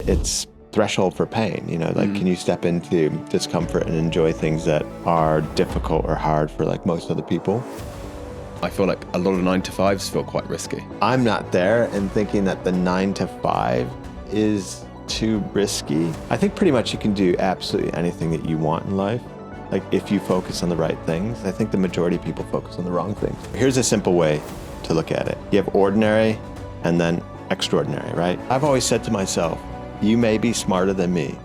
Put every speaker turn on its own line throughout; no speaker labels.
it's threshold for pain, like can you step into discomfort and enjoy things that are difficult or hard for like most other people?
I feel like a lot of 9 to 5s feel quite risky.
I'm not there and thinking that the 9 to 5 is too risky. I think pretty much you can do absolutely anything that you want in life. Like if you focus on the right things. I think the majority of people focus on the wrong things. Here's a simple way to look at it. You have ordinary and then extraordinary, right? I've always said to myself, you may be smarter than me,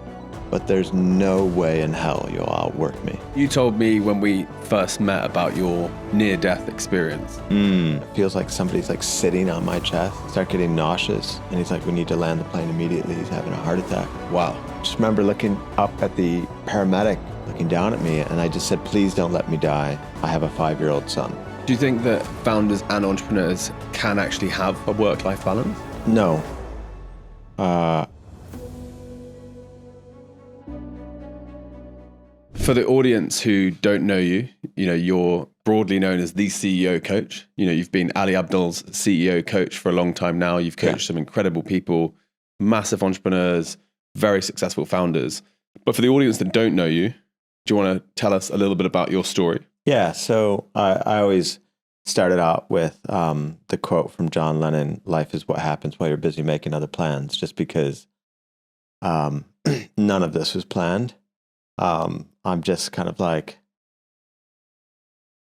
but there's no way in hell you'll outwork me.
You told me when we first met about your near-death experience.
It feels like somebody's like sitting on my chest. I start getting nauseous, and he's like, we need to land the plane immediately. He's having a heart attack. Wow. Just remember looking up at the paramedic, looking down at me, and I just said, please don't let me die. I have a 5-year-old son.
Do you think that founders and entrepreneurs can actually have a work-life balance?
No.
For the audience who don't know you, you're broadly known as the CEO coach. You've been Ali Abdaal's CEO coach for a long time now. You've coached some incredible people, massive entrepreneurs, very successful founders. But for the audience that don't know you, do you want to tell us a little bit about your story?
Yeah, so I always started out with the quote from John Lennon, life is what happens while you're busy making other plans, just because none of this was planned. I'm just kind of like,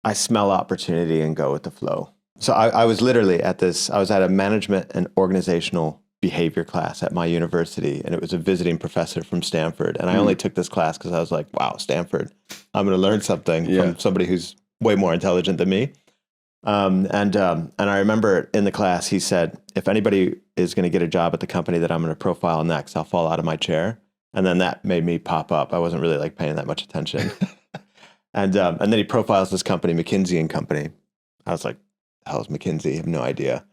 I smell opportunity and go with the flow. So I was literally I was at a management and organizational behavior class at my university, and it was a visiting professor from Stanford. And I only took this class because I was like, wow, Stanford, I'm going to learn something from somebody who's way more intelligent than me. And I remember in the class, he said, if anybody is going to get a job at the company that I'm going to profile next, I'll fall out of my chair. And then that made me pop up. I wasn't really like paying that much attention. And then he profiles this company, McKinsey & Company. I was like, the hell is McKinsey? I have no idea.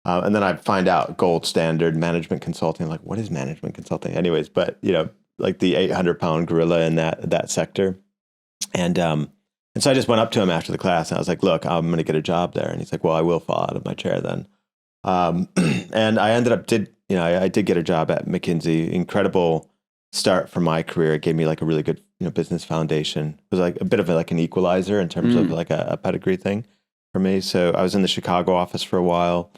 And then I find out gold standard management consulting. Like, what is management consulting? Anyways, but like the 800-pound gorilla in that sector. And so I just went up to him after the class and I was like, look, I'm going to get a job there. And he's like, well, I will fall out of my chair then. And I ended up I did get a job at McKinsey. Incredible start for my career. It gave me like a really good business foundation. It was like a bit of like an equalizer in terms of like a pedigree thing for me. So I was in the Chicago office for a while,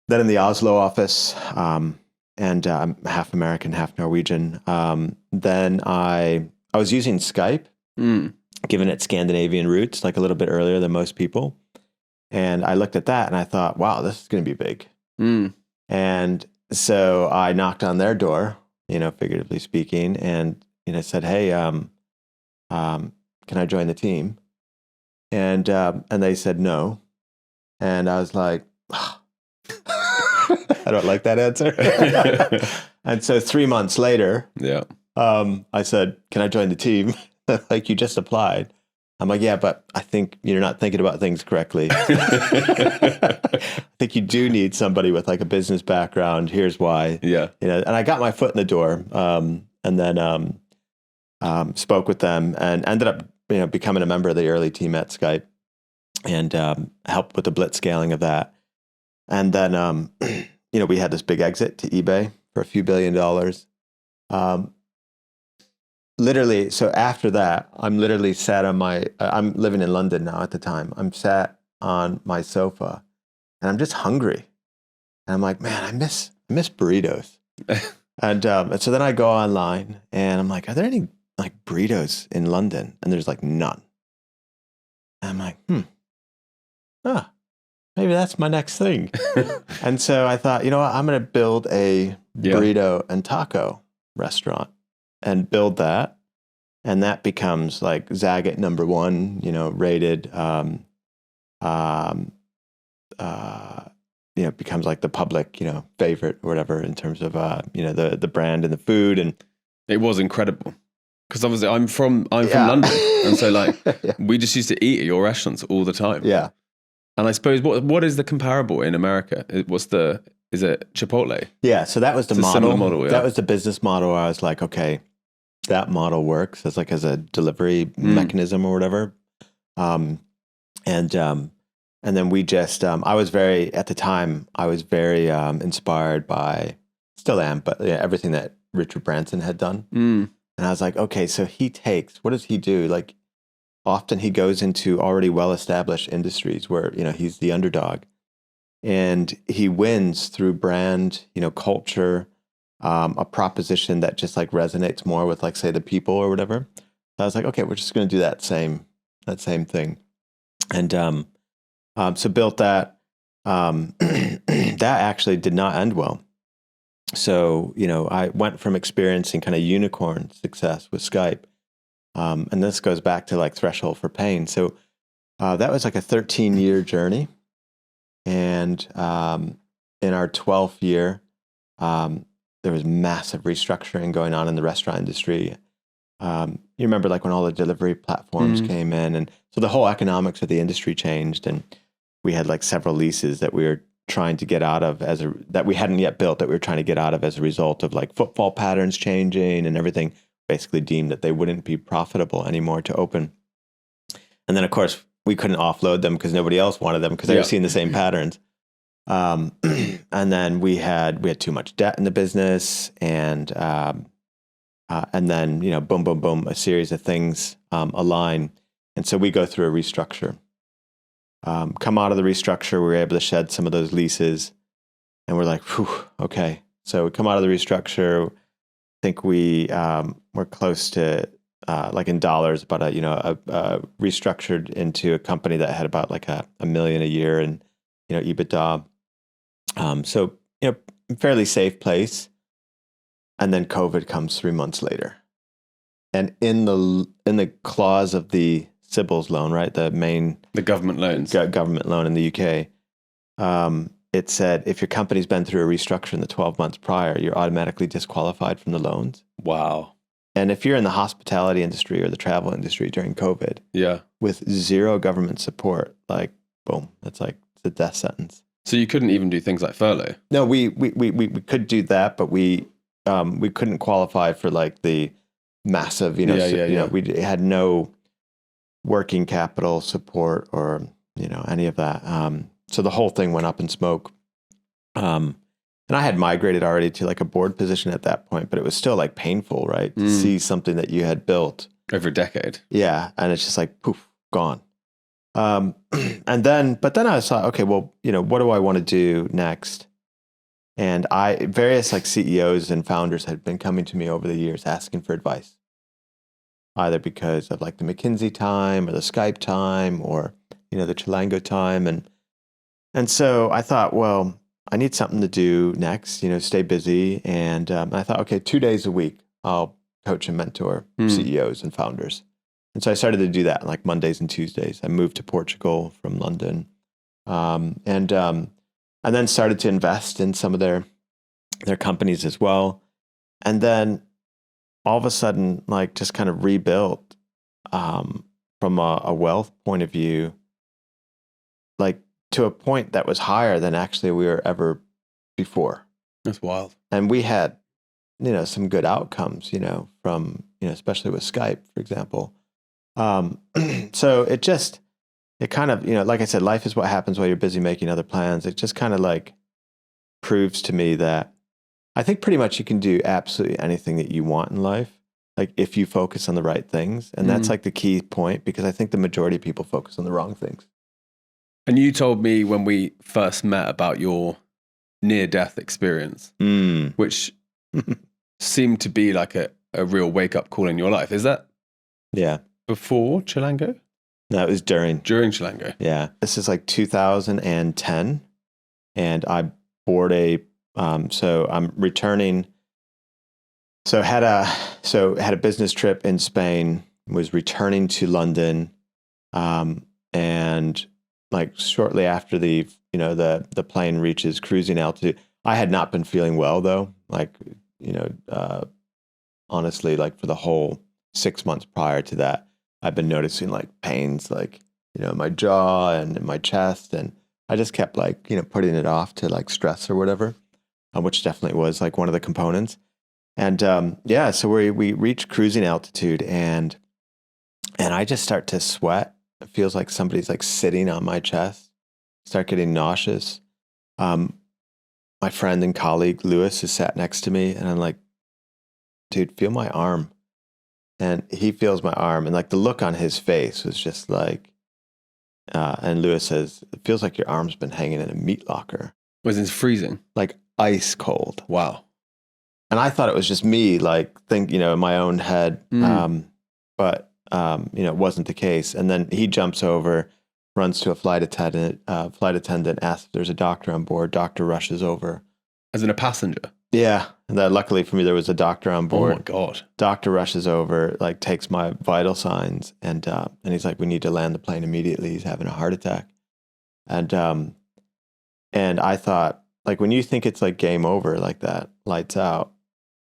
then in the Oslo office, and I'm half American, half Norwegian. Then I was using Skype, given its Scandinavian roots, like a little bit earlier than most people. And I looked at that and I thought, wow, this is going to be big. And so I knocked on their door, figuratively speaking, and said, hey, can I join the team? And they said no. And I was like, oh, I don't like that answer. And so 3 months later, I said, can I join the team? Like, you just applied. I'm like, yeah, but I think you're not thinking about things correctly. I think you do need somebody with like a business background. Here's why. Yeah. And I got my foot in the door, and then spoke with them and ended up, becoming a member of the early team at Skype and helped with the blitz scaling of that. And then, we had this big exit to eBay for a few $1 billion. Literally, so after that, I'm literally sat on I'm living in London now at the time. I'm sat on my sofa and I'm just hungry. And I'm like, man, I miss burritos. And so then I go online and I'm like, are there any like burritos in London? And there's like none. And I'm like, maybe that's my next thing. And so I thought, I'm going to build a burrito and taco restaurant. And build that, and that becomes like Zagat #1, rated. Becomes like the public, favorite or whatever in terms of the brand and the food, and
it was incredible because obviously I'm from London, and so like we just used to eat at your restaurants all the time.
Yeah,
and I suppose what is the comparable in America? Is it Chipotle?
Yeah, so that was the model.
Yeah.
That was the business model. I was like, okay, that model works as a delivery mechanism or whatever. And then we just, I was very inspired by still am, but yeah, everything that Richard Branson had done.
Mm.
And I was like, okay, so what does he do? Like often he goes into already well-established industries where, he's the underdog and he wins through brand, culture, a proposition that just like resonates more with like, say, the people or whatever. So I was like, okay, we're just going to do that same thing. And so built that. That actually did not end well. So, I went from experiencing kind of unicorn success with Skype. And this goes back to like threshold for pain. So that was like a 13-year journey. And in our 12th year, there was massive restructuring going on in the restaurant industry. You remember like when all the delivery platforms came in, and so the whole economics of the industry changed, and we had like several leases that we were trying to get out of that we hadn't yet built, that we were trying to get out of as a result of like footfall patterns changing and everything, basically deemed that they wouldn't be profitable anymore to open. And then of course we couldn't offload them because nobody else wanted them because they were seeing the same patterns. And then we had too much debt in the business, and then, boom, boom, boom, a series of things align. And so we go through a restructure. Come out of the restructure, we were able to shed some of those leases, and we're like, whew, okay. So we come out of the restructure. I think we're close to, like in dollars, about restructured into a company that had about like a million a year in, EBITDA. So, fairly safe place. And then COVID comes 3 months later. And in the clause of the Sybil's loan, right, the
government loans,
government loan in the UK, it said if your company's been through a restructure in the 12 months prior, you're automatically disqualified from the loans.
Wow.
And if you're in the hospitality industry or the travel industry during COVID, with zero government support, like boom, it's a death sentence.
So you couldn't even do things like furlough?
No, we could do that, but we couldn't qualify for like the massive, we had no working capital support or, any of that. So the whole thing went up in smoke. And I had migrated already to like a board position at that point, but it was still like painful, right? To see something that you had built
over a decade.
Yeah. And it's just like, poof, gone. But then I thought, okay, well, what do I want to do next? And various like CEOs and founders had been coming to me over the years asking for advice, either because of like the McKinsey time or the Skype time or, the Chilango time. And so I thought, well, I need something to do next, stay busy. And I thought, okay, 2 days a week, I'll coach and mentor CEOs and founders. And so I started to do that like Mondays and Tuesdays. I moved to Portugal from London, and then started to invest in some of their companies as well. And then all of a sudden, like just kind of rebuilt from a wealth point of view, like to a point that was higher than actually we were ever before.
That's wild.
And we had, some good outcomes, from, especially with Skype, for example. So it kind of, like I said, life is what happens while you're busy making other plans. It just kind of like proves to me that I think pretty much you can do absolutely anything that you want in life, like if you focus on the right things. And that's like the key point, because I think the majority of people focus on the wrong things.
And you told me when we first met about your near-death experience, which seemed to be like a real wake-up call in your life. Is that before Chilango?
No, it was during
Chilango.
Yeah. This is like 2010. And I board so I'm returning. So had a business trip in Spain, was returning to London. And like shortly after the plane reaches cruising altitude, I had not been feeling well though. Like, honestly, like for the whole 6 months prior to that, I've been noticing like pains, like, in my jaw and in my chest. And I just kept like, putting it off to like stress or whatever, which definitely was like one of the components. And so we reach cruising altitude and I just start to sweat. It feels like somebody's like sitting on my chest, start getting nauseous. my friend and colleague Lewis is sat next to me, and I'm like, dude, feel my arm. And he feels my arm, and like the look on his face was just like, and Lewis says, it feels like your arm's been hanging in a meat locker.
Was it freezing?
Like ice cold.
Wow.
And I thought it was just me, like in my own head. But it wasn't the case. And then he jumps over, runs to a flight attendant. Flight attendant asks if there's a doctor on board. Doctor rushes over.
As in a passenger?
Yeah. And then luckily for me, there was a doctor on board.
Oh my God.
Doctor rushes over, like takes my vital signs, and he's like, we need to land the plane immediately. He's having a heart attack. And I thought, like, when you think it's like game over like that, lights out,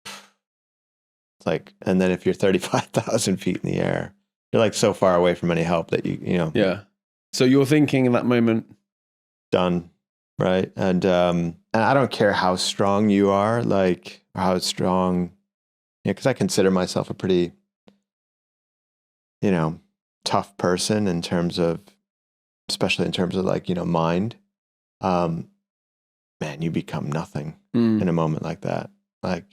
it's like, and then if you're 35,000 feet in the air, you're like so far away from any help that you know.
Yeah. So you're thinking in that moment,
done, right? And I don't care how strong you are, like, or how strong, because I consider myself a pretty, tough person in terms of, especially in terms of like, mind. Man, you become nothing in a moment like that. Like,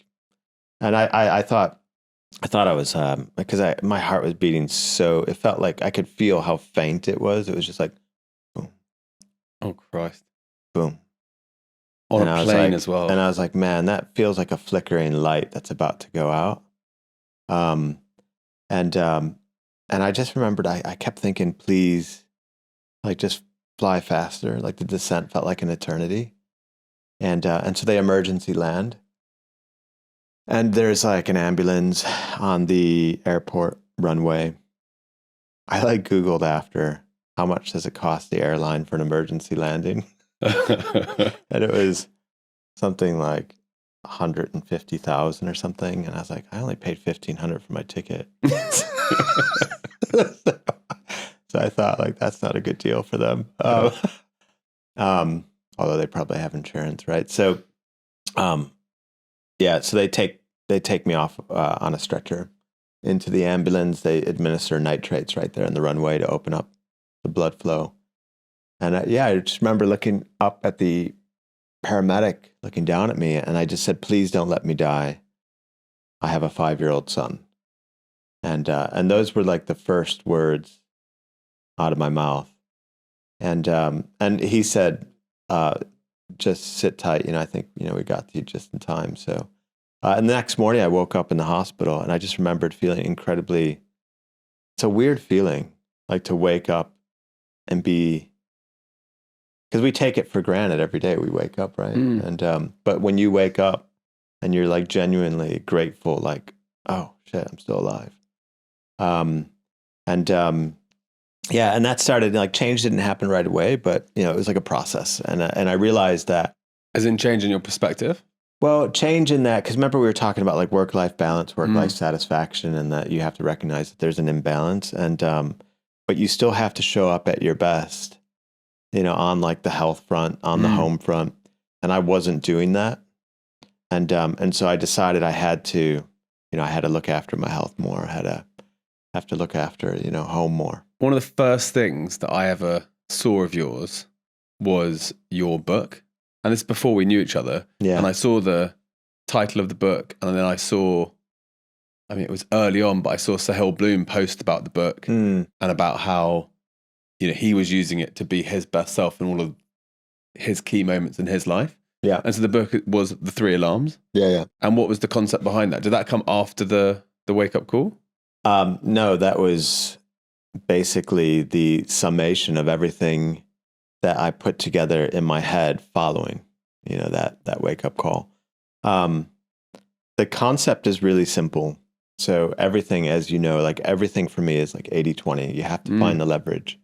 and I thought I was, because my heart was beating so, it felt like I could feel how faint it was. It was just like, boom.
Oh, Christ.
Boom.
On a plane as well.
And I was like, man, that feels like a flickering light that's about to go out. And I just remembered, I kept thinking, please, like, just fly faster. Like, the descent felt like an eternity. And so they emergency land. And there's like an ambulance on the airport runway. I like Googled after, how much does it cost the airline for an emergency landing? And it was something like 150,000 or something. And I was like, I only paid 1,500 for my ticket. So I thought, like, that's not a good deal for them. Although they probably have insurance, right? So, yeah, so they take me off on a stretcher into the ambulance. They administer nitrates right there in the runway to open up the blood flow. And I just remember looking up at the paramedic, looking down at me, and I just said, please don't let me die. I have a 5-year-old son. And those were like the first words out of my mouth. And he said, just sit tight. I think, we got to you just in time. So, and the next morning I woke up in the hospital, and I just remembered feeling incredibly, it's a weird feeling, like to wake up and be, because we take it for granted every day we wake up, right? And, but when you wake up and you're like genuinely grateful, like, oh shit, I'm still alive. Yeah, and that started, like, change didn't happen right away, but it was like a process, and I realized that.
As in change in your perspective?
Well, change in that, because remember we were talking about like work-life balance, work-life satisfaction, and that you have to recognize that there's an imbalance, and but you still have to show up at your best, on like the health front, on the home front, and I wasn't doing that, and so I decided I had to, I had to look after my health more, I had to have to look after, home more.
One of the first things that I ever saw of yours was your book. And this is before we knew each other.
Yeah.
And I saw the title of the book. And then I saw, it was early on, but I saw Sahil Bloom post about the book and about how, he was using it to be his best self in all of his key moments in his life.
Yeah.
And so the book was The 3 Alarms.
Yeah, yeah.
And what was the concept behind that? Did that come after the wake-up call?
No, that was basically the summation of everything that I put together in my head following, that wake-up call. The concept is really simple. So everything, as you know, like everything for me is like 80-20. You have to find the leverage.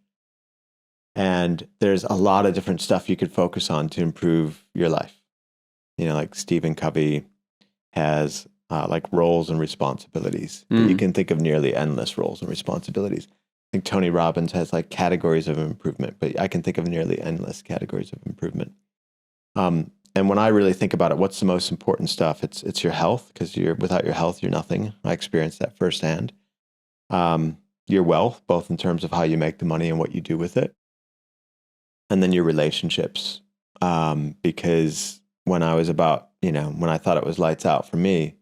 And there's a lot of different stuff you could focus on to improve your life. Like Stephen Covey has like roles and responsibilities. You can think of nearly endless roles and responsibilities. I think Tony Robbins has like categories of improvement, but I can think of nearly endless categories of improvement. And when I really think about it, what's the most important stuff? It's your health, because without your health, you're nothing. I experienced that firsthand. Your wealth, both in terms of how you make the money and what you do with it. And then your relationships, because when I was about, when I thought it was lights out for me,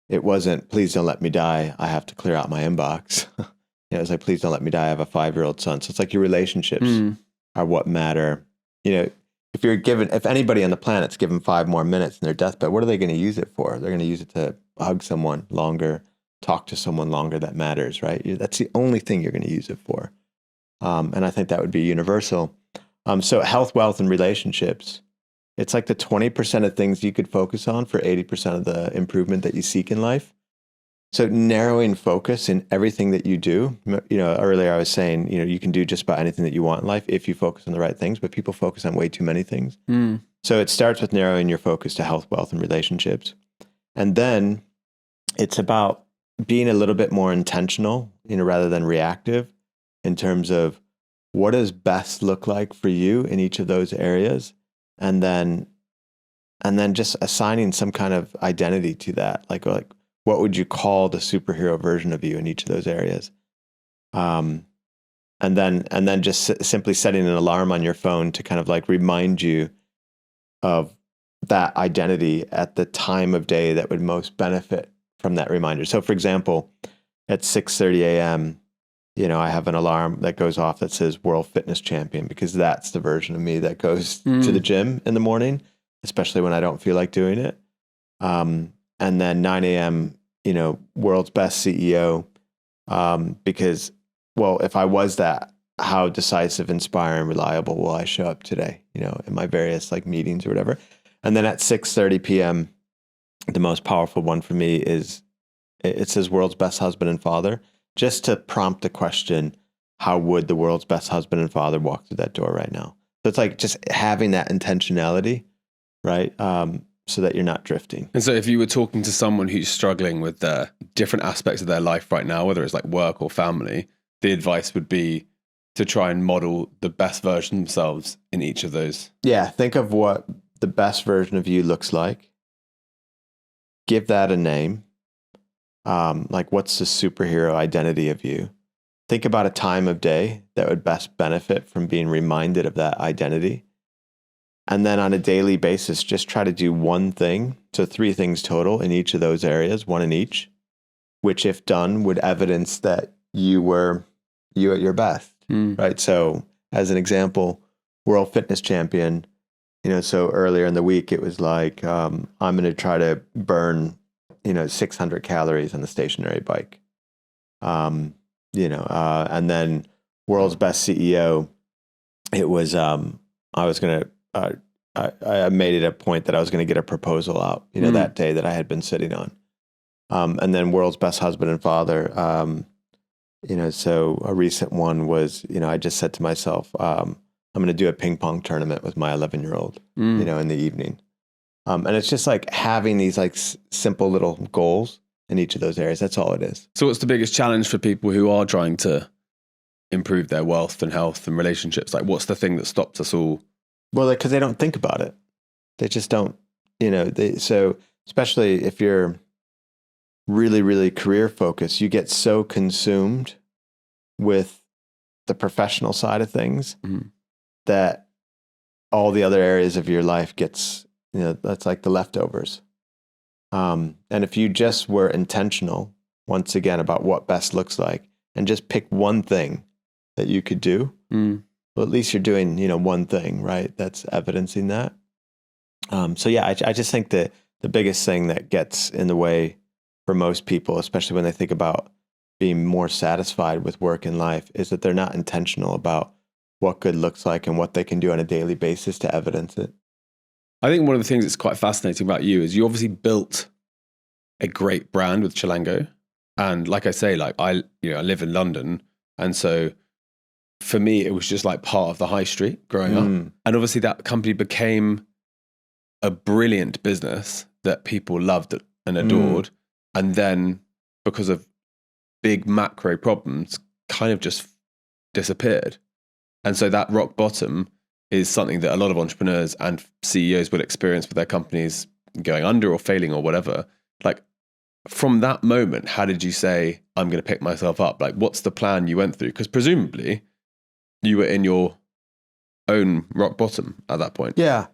it wasn't, please don't let me die, I have to clear out my inbox. It was like, please don't let me die, I have a 5-year-old son. So it's like your relationships are what matter. If anybody on the planet's given 5 more minutes in their deathbed, what are they going to use it for? They're going to use it to hug someone longer, talk to someone longer that matters, right? That's the only thing you're going to use it for. And I think that would be universal. So health, wealth, and relationships, it's like the 20% of things you could focus on for 80% of the improvement that you seek in life. So narrowing focus in everything that you do, earlier I was saying, you can do just about anything that you want in life if you focus on the right things, but people focus on way too many things. So it starts with narrowing your focus to health, wealth, and relationships. And then it's about being a little bit more intentional, rather than reactive, in terms of what does best look like for you in each of those areas. And then just assigning some kind of identity to that. Like what would you call the superhero version of you in each of those areas? And then just simply setting an alarm on your phone to kind of like remind you of that identity at the time of day that would most benefit from that reminder. So for example, at 6:30 a.m., I have an alarm that goes off that says World Fitness Champion, because that's the version of me that goes to the gym in the morning, especially when I don't feel like doing it. And then 9 a.m., world's best CEO, because, well, if I was that, how decisive, inspiring, reliable will I show up today, in my various like meetings or whatever. And then at 6:30 p.m., the most powerful one for me is, it says world's best husband and father, just to prompt the question, how would the world's best husband and father walk through that door right now? So it's like just having that intentionality, right? So that you're not drifting.
And so if you were talking to someone who's struggling with the different aspects of their life right now, whether it's like work or family, the advice would be to try and model the best version of themselves in each of those.
Yeah, think of what the best version of you looks like. Give that a name. Like, what's the superhero identity of you? Think about a time of day that would best benefit from being reminded of that identity. And then on a daily basis, just try to do one thing. So 3 things total in each of those areas, 1 in each, which if done would evidence that you were you at your best, right? So as an example, World Fitness Champion, so earlier in the week, it was like, I'm going to try to burn, 600 calories on the stationary bike. And then world's best CEO, it was, I was going to, I made it a point that I was going to get a proposal out, that day that I had been sitting on. And then world's best husband and father, so a recent one was, I just said to myself, I'm going to do a ping pong tournament with my 11-year-old, in the evening. And it's just like having these like simple little goals in each of those areas. That's all it is.
So what's the biggest challenge for people who are trying to improve their wealth and health and relationships? Like, what's the thing that stops us all?
Well, because they don't think about it. They just don't, so especially if you're really, really career focused, you get so consumed with the professional side of things that all the other areas of your life gets, that's like the leftovers. And if you just were intentional, once again, about what best looks like, and just pick one thing that you could do, well, at least you're doing, one thing, right? That's evidencing that. So yeah, I just think that the biggest thing that gets in the way for most people, especially when they think about being more satisfied with work and life, is that they're not intentional about what good looks like and what they can do on a daily basis to evidence it.
I think one of the things that's quite fascinating about you is you obviously built a great brand with Chilango. And like I say, like I live in London. And so for me, it was just like part of the high street growing up. And obviously that company became a brilliant business that people loved and adored. And then because of big macro problems, kind of just disappeared. And so that rock bottom is something that a lot of entrepreneurs and CEOs will experience with their companies going under or failing or whatever. Like, from that moment, how did you say, I'm going to pick myself up? Like, what's the plan you went through? Because presumably you were in your own rock bottom at that point.
Yeah.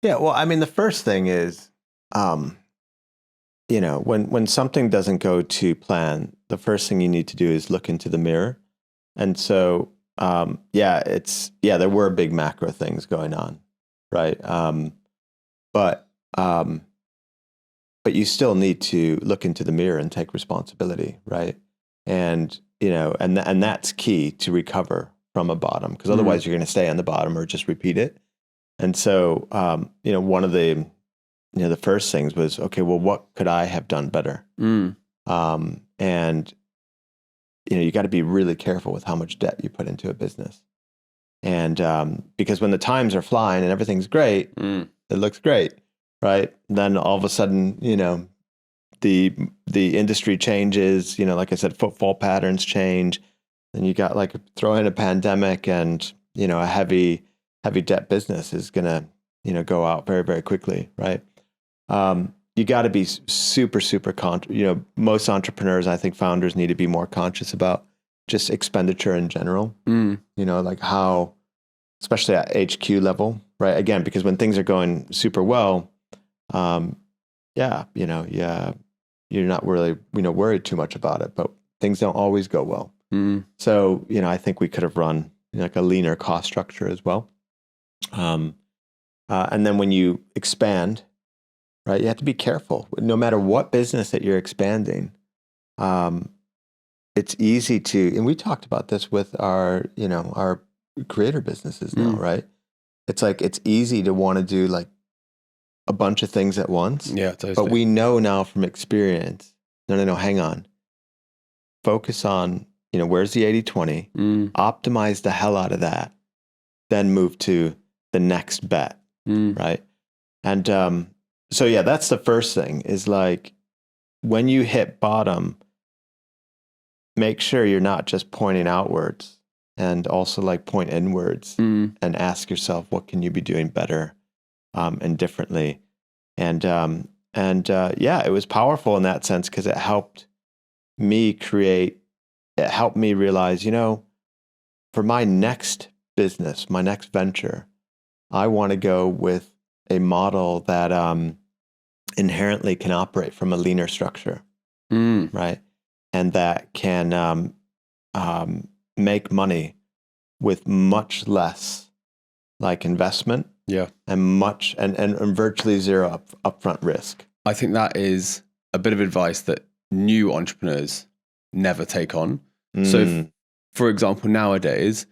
Yeah. Well, I mean, the first thing is, when something doesn't go to plan, the first thing you need to do is look into the mirror. And so, there were big macro things going on, right? But you still need to look into the mirror and take responsibility, right? And and that's key to recover from a bottom, because otherwise you're going to stay on the bottom or just repeat it. And so, one of the first things was, okay, well, what could I have done better? And you got to be really careful with how much debt you put into a business. And because when the times are flying and everything's great, it looks great, right? Then all of a sudden, the industry changes, like I said, footfall patterns change. And you got throw in a pandemic, and, a heavy debt business is going to, go out very, very quickly, right? You got to be super, super most entrepreneurs, I think founders, need to be more conscious about just expenditure in general. How, especially at HQ level, right? Again, because when things are going super well, you're not really, worried too much about it, but things don't always go well. So, I think we could have run a leaner cost structure as well. And then when you expand, right, you have to be careful. No matter what business that you're expanding, it's easy to, and we talked about this with our creator businesses now, right? It's easy to want to do a bunch of things at once.
Yeah, totally.
But we know now from experience, no, hang on. Focus on, where's the 80-20, optimize the hell out of that, then move to the next bet, right? And that's the first thing is when you hit bottom, make sure you're not just pointing outwards, and also point inwards and ask yourself, what can you be doing better and differently? And it was powerful in that sense, because it helped me realize, for my next business, my next venture, I want to go with a model that inherently can operate from a leaner structure, right? And that can make money with much less investment, and virtually zero upfront risk.
I think that is a bit of advice that new entrepreneurs never take on. So, for example, nowadays,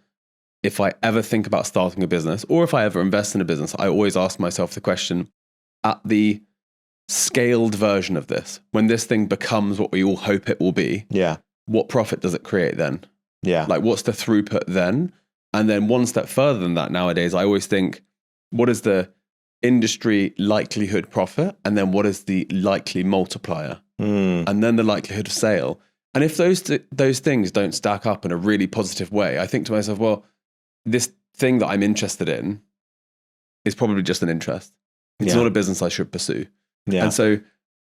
if I ever think about starting a business, or if I ever invest in a business, I always ask myself the question, at the scaled version of this, when this thing becomes what we all hope it will be, what profit does it create then? What's the throughput then? And then one step further than that, nowadays, I always think, what is the industry likelihood profit? And then what is the likely multiplier? And then the likelihood of sale. And if those things don't stack up in a really positive way, I think to myself, well, this thing that I'm interested in is probably just an interest. It's not a business I should pursue. And so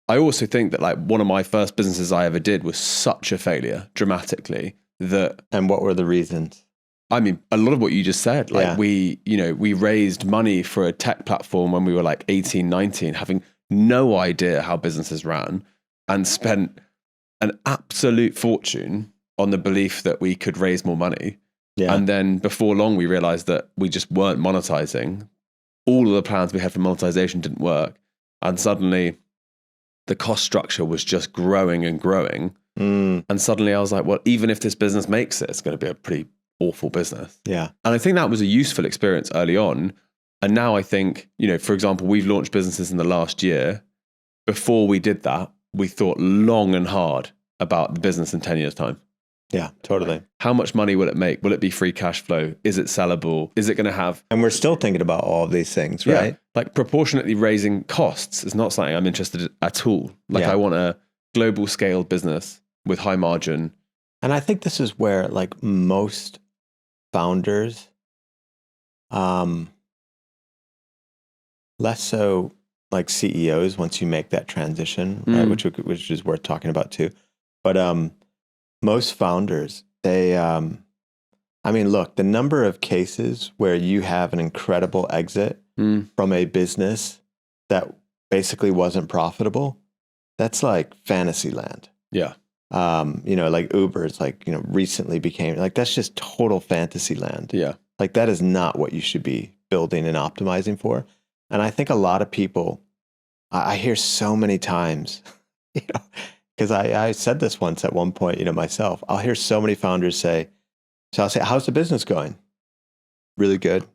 I also think that one of my first businesses I ever did was such a failure, dramatically, that...
And what were the reasons?
I mean, a lot of what you just said, we raised money for a tech platform when we were 18, 19, having no idea how businesses ran, and spent an absolute fortune on the belief that we could raise more money. And then before long, we realized that we just weren't monetizing. All of the plans we had for monetization didn't work. And suddenly the cost structure was just growing and growing. And suddenly I was like, well, even if this business makes it, it's going to be a pretty awful business. And I think that was a useful experience early on. And now I think, for example, we've launched businesses in the last year. Before we did that, we thought long and hard about the business in 10 years' time.
Yeah, totally.
How much money will it make? Will it be free cash flow? Is it sellable? Is it going to have...
And we're still thinking about all of these things, right?
Proportionately raising costs is not something I'm interested in at all. I want a global scale business with high margin.
And I think this is where most founders, less so CEOs, once you make that transition, right? Which is worth talking about too. But most founders, they, look, the number of cases where you have an incredible exit from a business that basically wasn't profitable, that's like fantasy land.
Yeah.
Like Uber, it's like, recently became like, that's just total fantasy land.
Yeah.
Like that is not what you should be building and optimizing for. And I think a lot of people, I hear so many times, because I said this once at one point, myself, I'll hear so many founders say, so I'll say, how's the business going? Really good.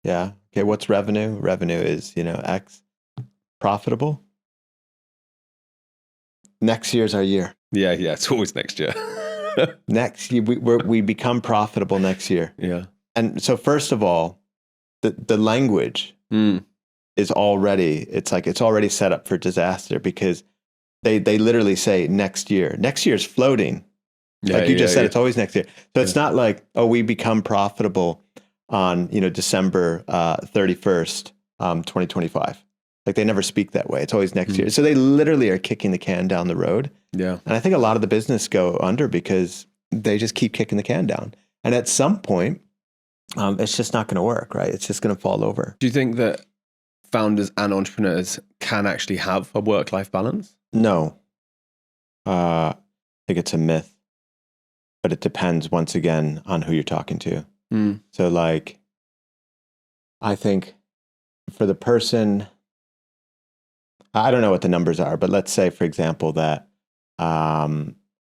Yeah. Okay. What's revenue? Revenue is, X. Profitable? Next year's our year.
Yeah. It's always next year.
Next, we become profitable next year.
Yeah.
And so first of all, the language is already, it's already set up for disaster, because they literally say next year. Next year's floating.
Yeah,
like you just said, it's always next year. So it's not like, we become profitable on, December 31st, 2025. Like they never speak that way. It's always next year. So they literally are kicking the can down the road.
Yeah.
And I think a lot of the business go under because they just keep kicking the can down. And at some point, it's just not going to work, right? It's just going to fall over.
Do you think that founders and entrepreneurs can actually have a work-life balance?
No. I think it's a myth. But it depends, once again, on who you're talking to. So like, I think for the person, I don't know what the numbers are, but let's say, for example, that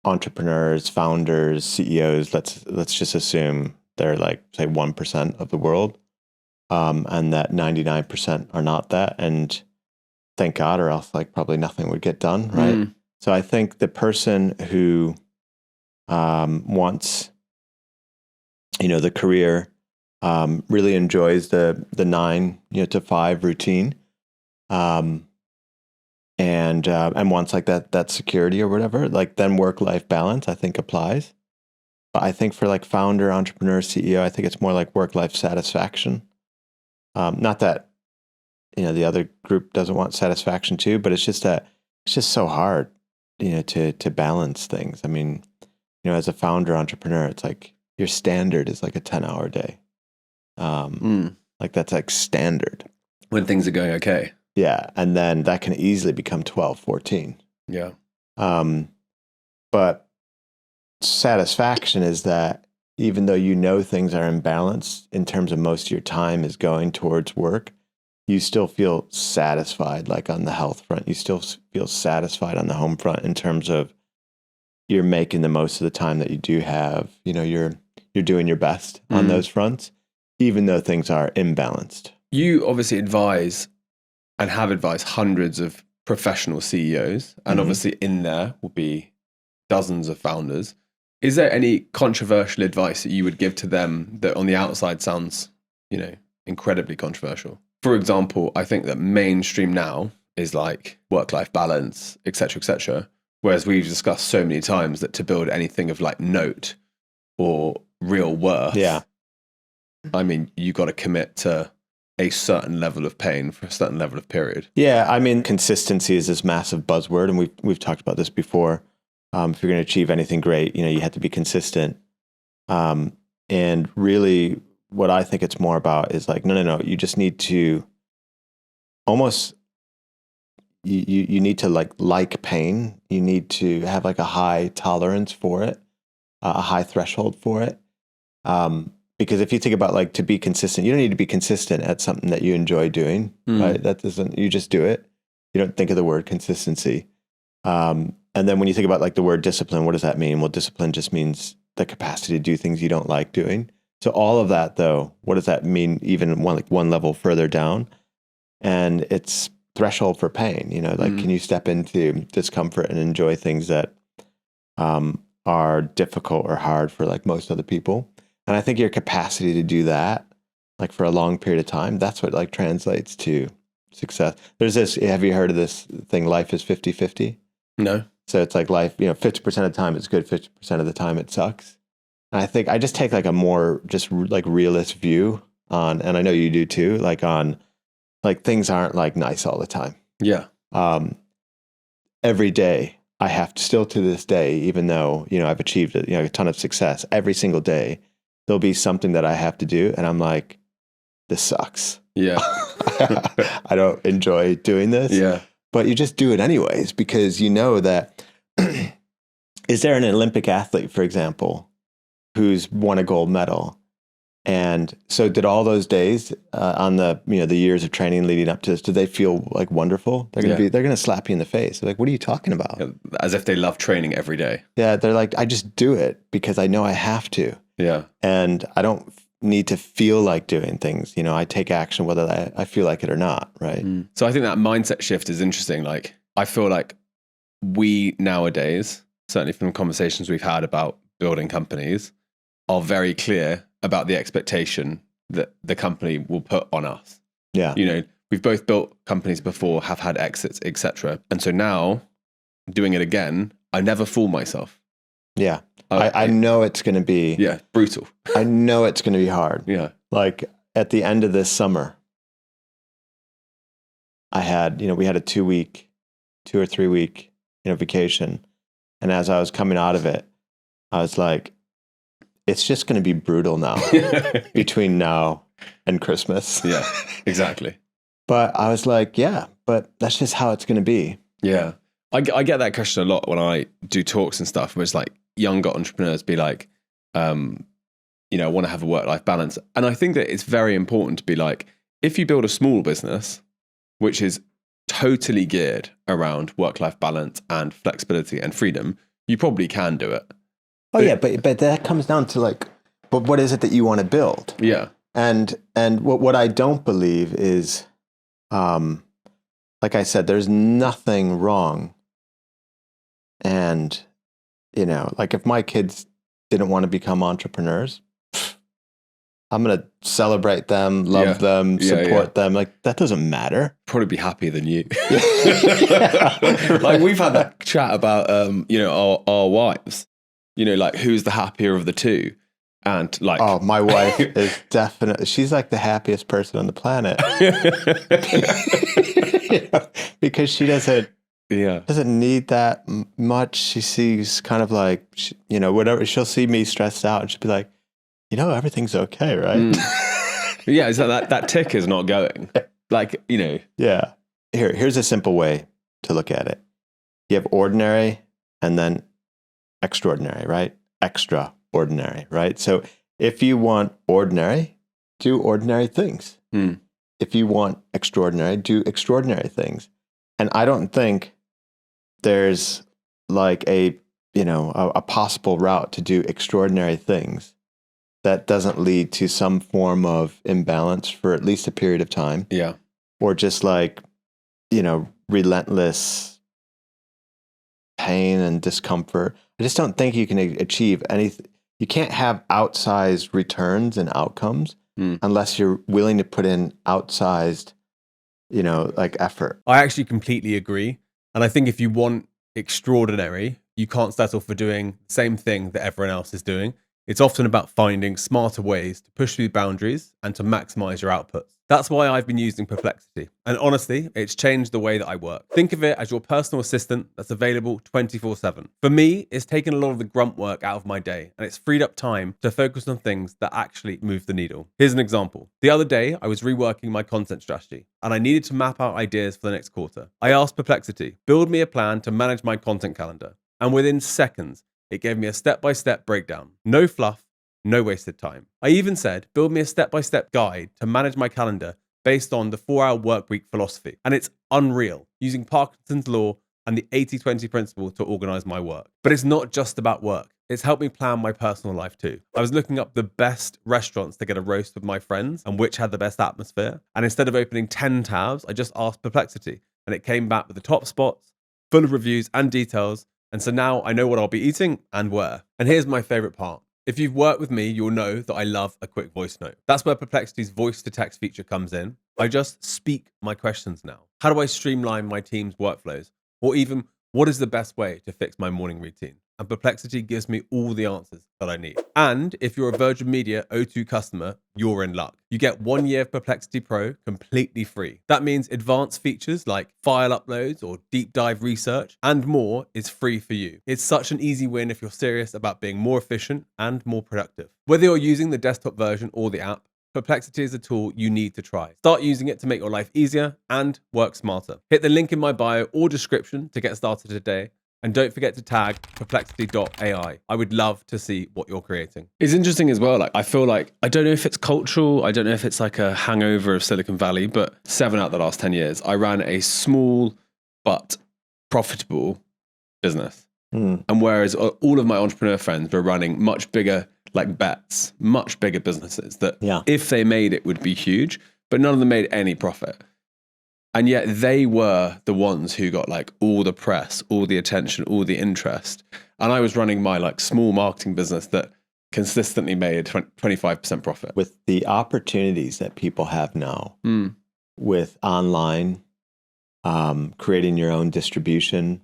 entrepreneurs, founders, CEOs, let's just assume they're like, say, 1% of the world, and that 99% are not that. And thank God, or else like probably nothing would get done, right? So I think the person who wants, the career, really enjoys the 9 to 5 routine, and wants like that security or whatever, like then work-life balance I think applies. But I think for like founder, entrepreneur, CEO, I think it's more like work-life satisfaction. Not that the other group doesn't want satisfaction too, but it's just so hard to balance things. I mean, as a founder, entrepreneur, it's like your standard is like a 10-hour day. Like that's like standard.
When things are going okay.
Yeah. And then that can easily become 12, 14.
Yeah.
But satisfaction is that even though things are imbalanced in terms of most of your time is going towards work, you still feel satisfied, like on the health front. You still feel satisfied on the home front in terms of you're making the most of the time that you do have. You're doing your best on those fronts, even though things are imbalanced. You
obviously advise and have advised hundreds of professional CEOs, and obviously in there will be dozens of founders. Is there any controversial advice that you would give to them that on the outside sounds, incredibly controversial? For example, I think that mainstream now is like work-life balance, et cetera, whereas we've discussed so many times that to build anything of like note or real worth, I mean, you got to commit to a certain level of pain for a certain level of period.
Yeah, I mean, consistency is this massive buzzword, and we've talked about this before. If you're going to achieve anything great, you have to be consistent. And really, what I think it's more about is like, no. You just need to almost, you need to like pain. You need to have like a high tolerance for it, a high threshold for it. Because if you think about like to be consistent, you don't need to be consistent at something that you enjoy doing, right? You just do it. You don't think of the word consistency. And then when you think about like the word discipline, what does that mean? Well, discipline just means the capacity to do things you don't like doing. So all of that though, what does that mean even one level further down? And it's threshold for pain, can you step into discomfort and enjoy things that are difficult or hard for like most other people? And I think your capacity to do that, like for a long period of time, that's what like translates to success. There's this, have you heard of this thing, life is 50-50?
No.
So it's like life, 50% of the time it's good, 50% of the time it sucks. And I think I just take like a more just like realist view on, and I know you do too, like on like things aren't like nice all the time.
Yeah.
Every day I have to still to this day, even though, I've achieved a ton of success, every single day, there'll be something that I have to do. And I'm like, this sucks.
Yeah.
I don't enjoy doing this.
Yeah.
But you just do it anyways because you know that is there an Olympic athlete, for example, who's won a gold medal? And so did all those days on the years of training leading up to this, did they feel like wonderful? They're going to slap you in the face. They're like, what are you talking about?
As if they love training every day.
Yeah. They're like, I just do it because I know I have to.
Yeah.
And I don't need to feel like doing things. I take action whether I feel like it or not. Right.
So I think that mindset shift is interesting. Like, I feel like we nowadays, certainly from conversations we've had about building companies, are very clear about the expectation that the company will put on us.
Yeah.
We've both built companies before, have had exits, etc. And so now doing it again, I never fool myself.
Yeah. I know it's going to be
brutal.
I know it's going to be hard.
Yeah.
Like at the end of this summer, I had, we had a 2 or 3 week, vacation. And as I was coming out of it, I was like, it's just going to be brutal now between now and Christmas.
Yeah, exactly.
But I was like, yeah, but that's just how it's going to be.
Yeah. I get that question a lot when I do talks and stuff, where it's like younger entrepreneurs be like, I want to have a work-life balance. And I think that it's very important to be like, if you build a small business, which is totally geared around work-life balance and flexibility and freedom, you probably can do it.
Oh yeah, but that comes down to like, but what is it that you want to build?
Yeah.
And what I don't believe is, like I said, there's nothing wrong. And, like if my kids didn't want to become entrepreneurs, I'm going to celebrate them, love them, support them. Like that doesn't matter.
Probably be happier than you.
Right.
Like we've had that chat about, our wives, like who's the happier of the two. And like,
oh, my wife is definitely, she's like the happiest person on the planet. Because she doesn't need that much. She sees kind of like, whatever. She'll see me stressed out and she'll be like, everything's okay, right?
Yeah, so that tick is not going. Like,
Yeah. Here's a simple way to look at it. You have ordinary and then extraordinary, right? Extraordinary, right? So if you want ordinary, do ordinary things. If you want extraordinary, do extraordinary things. And I don't think there's like a possible route to do extraordinary things that doesn't lead to some form of imbalance for at least a period of time.
Yeah.
Or just like, relentless pain and discomfort. I just don't think you can achieve anything. You can't have outsized returns and outcomes unless you're willing to put in outsized, like effort.
I actually completely agree. And I think if you want extraordinary, you can't settle for doing the same thing that everyone else is doing. It's often about finding smarter ways to push through boundaries and to maximize your outputs. That's why I've been using Perplexity. And honestly, it's changed the way that I work. Think of it as your personal assistant that's available 24/7. For me, it's taken a lot of the grunt work out of my day, and it's freed up time to focus on things that actually move the needle. Here's an example. The other day, I was reworking my content strategy, and I needed to map out ideas for the next quarter. I asked Perplexity, build me a plan to manage my content calendar. And within seconds, it gave me a step-by-step breakdown. No fluff, no wasted time. I even said, build me a step-by-step guide to manage my calendar based on the 4-hour workweek philosophy. And it's unreal, using Parkinson's law and the 80-20 principle to organize my work. But it's not just about work. It's helped me plan my personal life too. I was looking up the best restaurants to get a roast with my friends and which had the best atmosphere. And instead of opening 10 tabs, I just asked Perplexity. And it came back with the top spots, full of reviews and details. And so now I know what I'll be eating and where. And here's my favorite part. If you've worked with me, you'll know that I love a quick voice note. That's where Perplexity's voice to text feature comes in. I just speak my questions now. How do I streamline my team's workflows? Or even, what is the best way to fix my morning routine? And Perplexity gives me all the answers that I need. And if you're a Virgin Media O2 customer, you're in luck. You get 1 year of Perplexity Pro completely free. That means advanced features like file uploads or deep dive research and more is free for you. It's such an easy win if you're serious about being more efficient and more productive. Whether you're using the desktop version or the app, Perplexity is a tool you need to try. Start using it to make your life easier and work smarter. Hit the link in my bio or description to get started today. And don't forget to tag perplexity.ai. I would love to see what you're creating.
It's interesting as well. Like, I feel like, I don't know if it's cultural. I don't know if it's like a hangover of Silicon Valley, but 7 out of the last 10 years, I ran a small but profitable business. And whereas all of my entrepreneur friends were running much bigger, like bets, much bigger businesses that if they made it would be huge, but none of them made any profit. And yet they were the ones who got like all the press, all the attention, all the interest. And I was running my like small marketing business that consistently made 25% profit.
With the opportunities that people have now with online, creating your own distribution,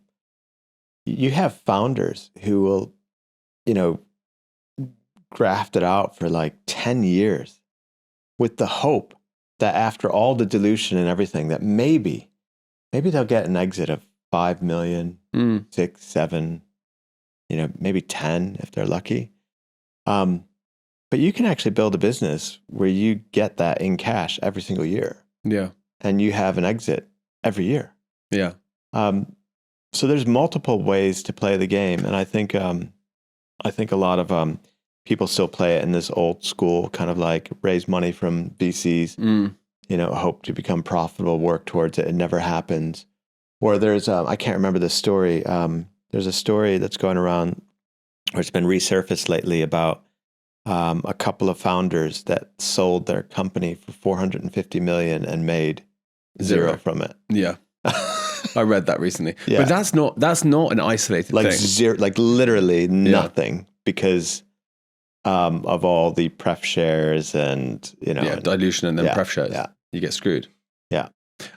you have founders who will, graft it out for like 10 years with the hope that after all the dilution and everything, that maybe they'll get an exit of 5 million, 6, 7, maybe 10 if they're lucky. But you can actually build a business where you get that in cash every single year.
Yeah.
And you have an exit every year.
Yeah.
So there's multiple ways to play the game. And I think a lot of people still play it in this old school kind of like raise money from VCs, hope to become profitable, work towards it. It never happens. Or there's, I can't remember the story. There's a story that's going around or it's been resurfaced lately about a couple of founders that sold their company for 450 million and made zero from it.
Yeah. I read that recently.
Yeah.
But that's not an isolated
like
thing.
Zero, like literally nothing because of all the pref shares and
dilution and then pref shares. Yeah. You get screwed.
Yeah.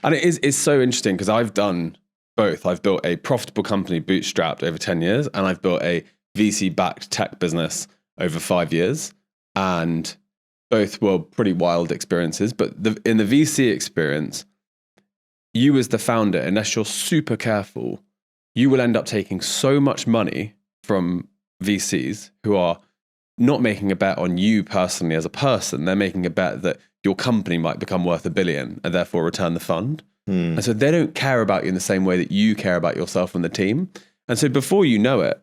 And it's so interesting because I've done both. I've built a profitable company bootstrapped over 10 years and I've built a VC-backed tech business over 5 years. And both were pretty wild experiences. But in the VC experience, you as the founder, unless you're super careful, you will end up taking so much money from VCs who are not making a bet on you personally as a person. They're making a bet that your company might become worth $1 billion and therefore return the fund. And so they don't care about you in the same way that you care about yourself and the team. And so before you know it,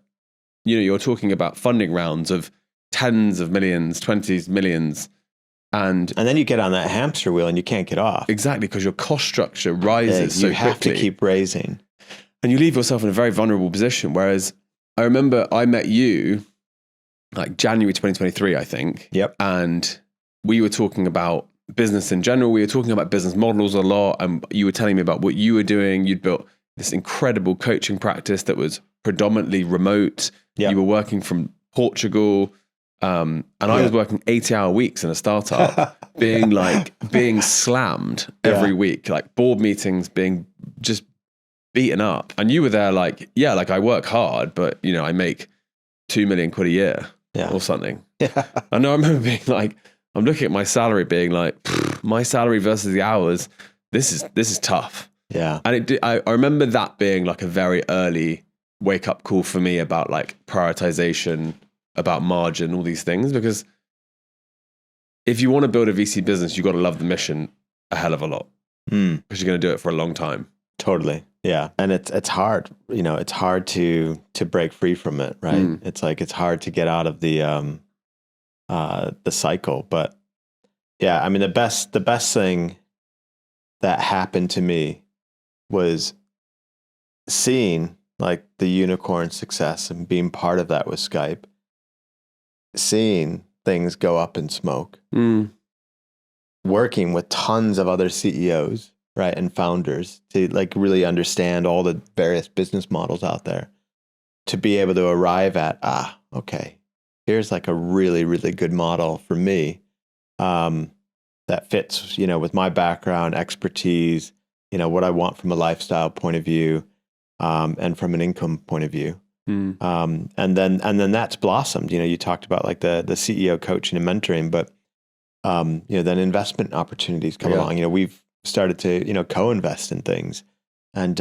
you're talking about funding rounds of tens of millions, 20s millions. And
then you get on that hamster wheel and you can't get off.
Exactly, because your cost structure rises so quickly. You have
to keep raising.
And you leave yourself in a very vulnerable position. Whereas I remember I met you like January 2023, I think.
Yep.
And we were talking about business in general. We were talking about business models a lot. And you were telling me about what you were doing. You'd built this incredible coaching practice that was predominantly remote. Yep. You were working from Portugal. And I was working 80-hour weeks in a startup, being slammed every week, like board meetings, being just beaten up. And you were there like I work hard, but I make 2 million quid a year or something. Yeah. And I remember being like, I'm looking at my salary being like, my salary versus the hours, this is tough.
Yeah.
And I remember that being like a very early wake up call for me about like prioritization, about margin, all these things, because if you want to build a VC business, you've got to love the mission a hell of a lot because you're going to do it for a long time.
Totally. Yeah. And it's hard, it's hard to break free from it. Right. It's like, it's hard to get out of the cycle, but yeah, I mean, the best thing that happened to me was seeing like the unicorn success and being part of that with Skype. Seeing things go up in smoke, working with tons of other CEOs, right, and founders to like really understand all the various business models out there, to be able to arrive at, okay, here's like a really, really good model for me that fits, with my background, expertise, what I want from a lifestyle point of view, and from an income point of view. And then that's blossomed. You talked about like the CEO coaching and mentoring, but then investment opportunities come along. We've started to co-invest in things, and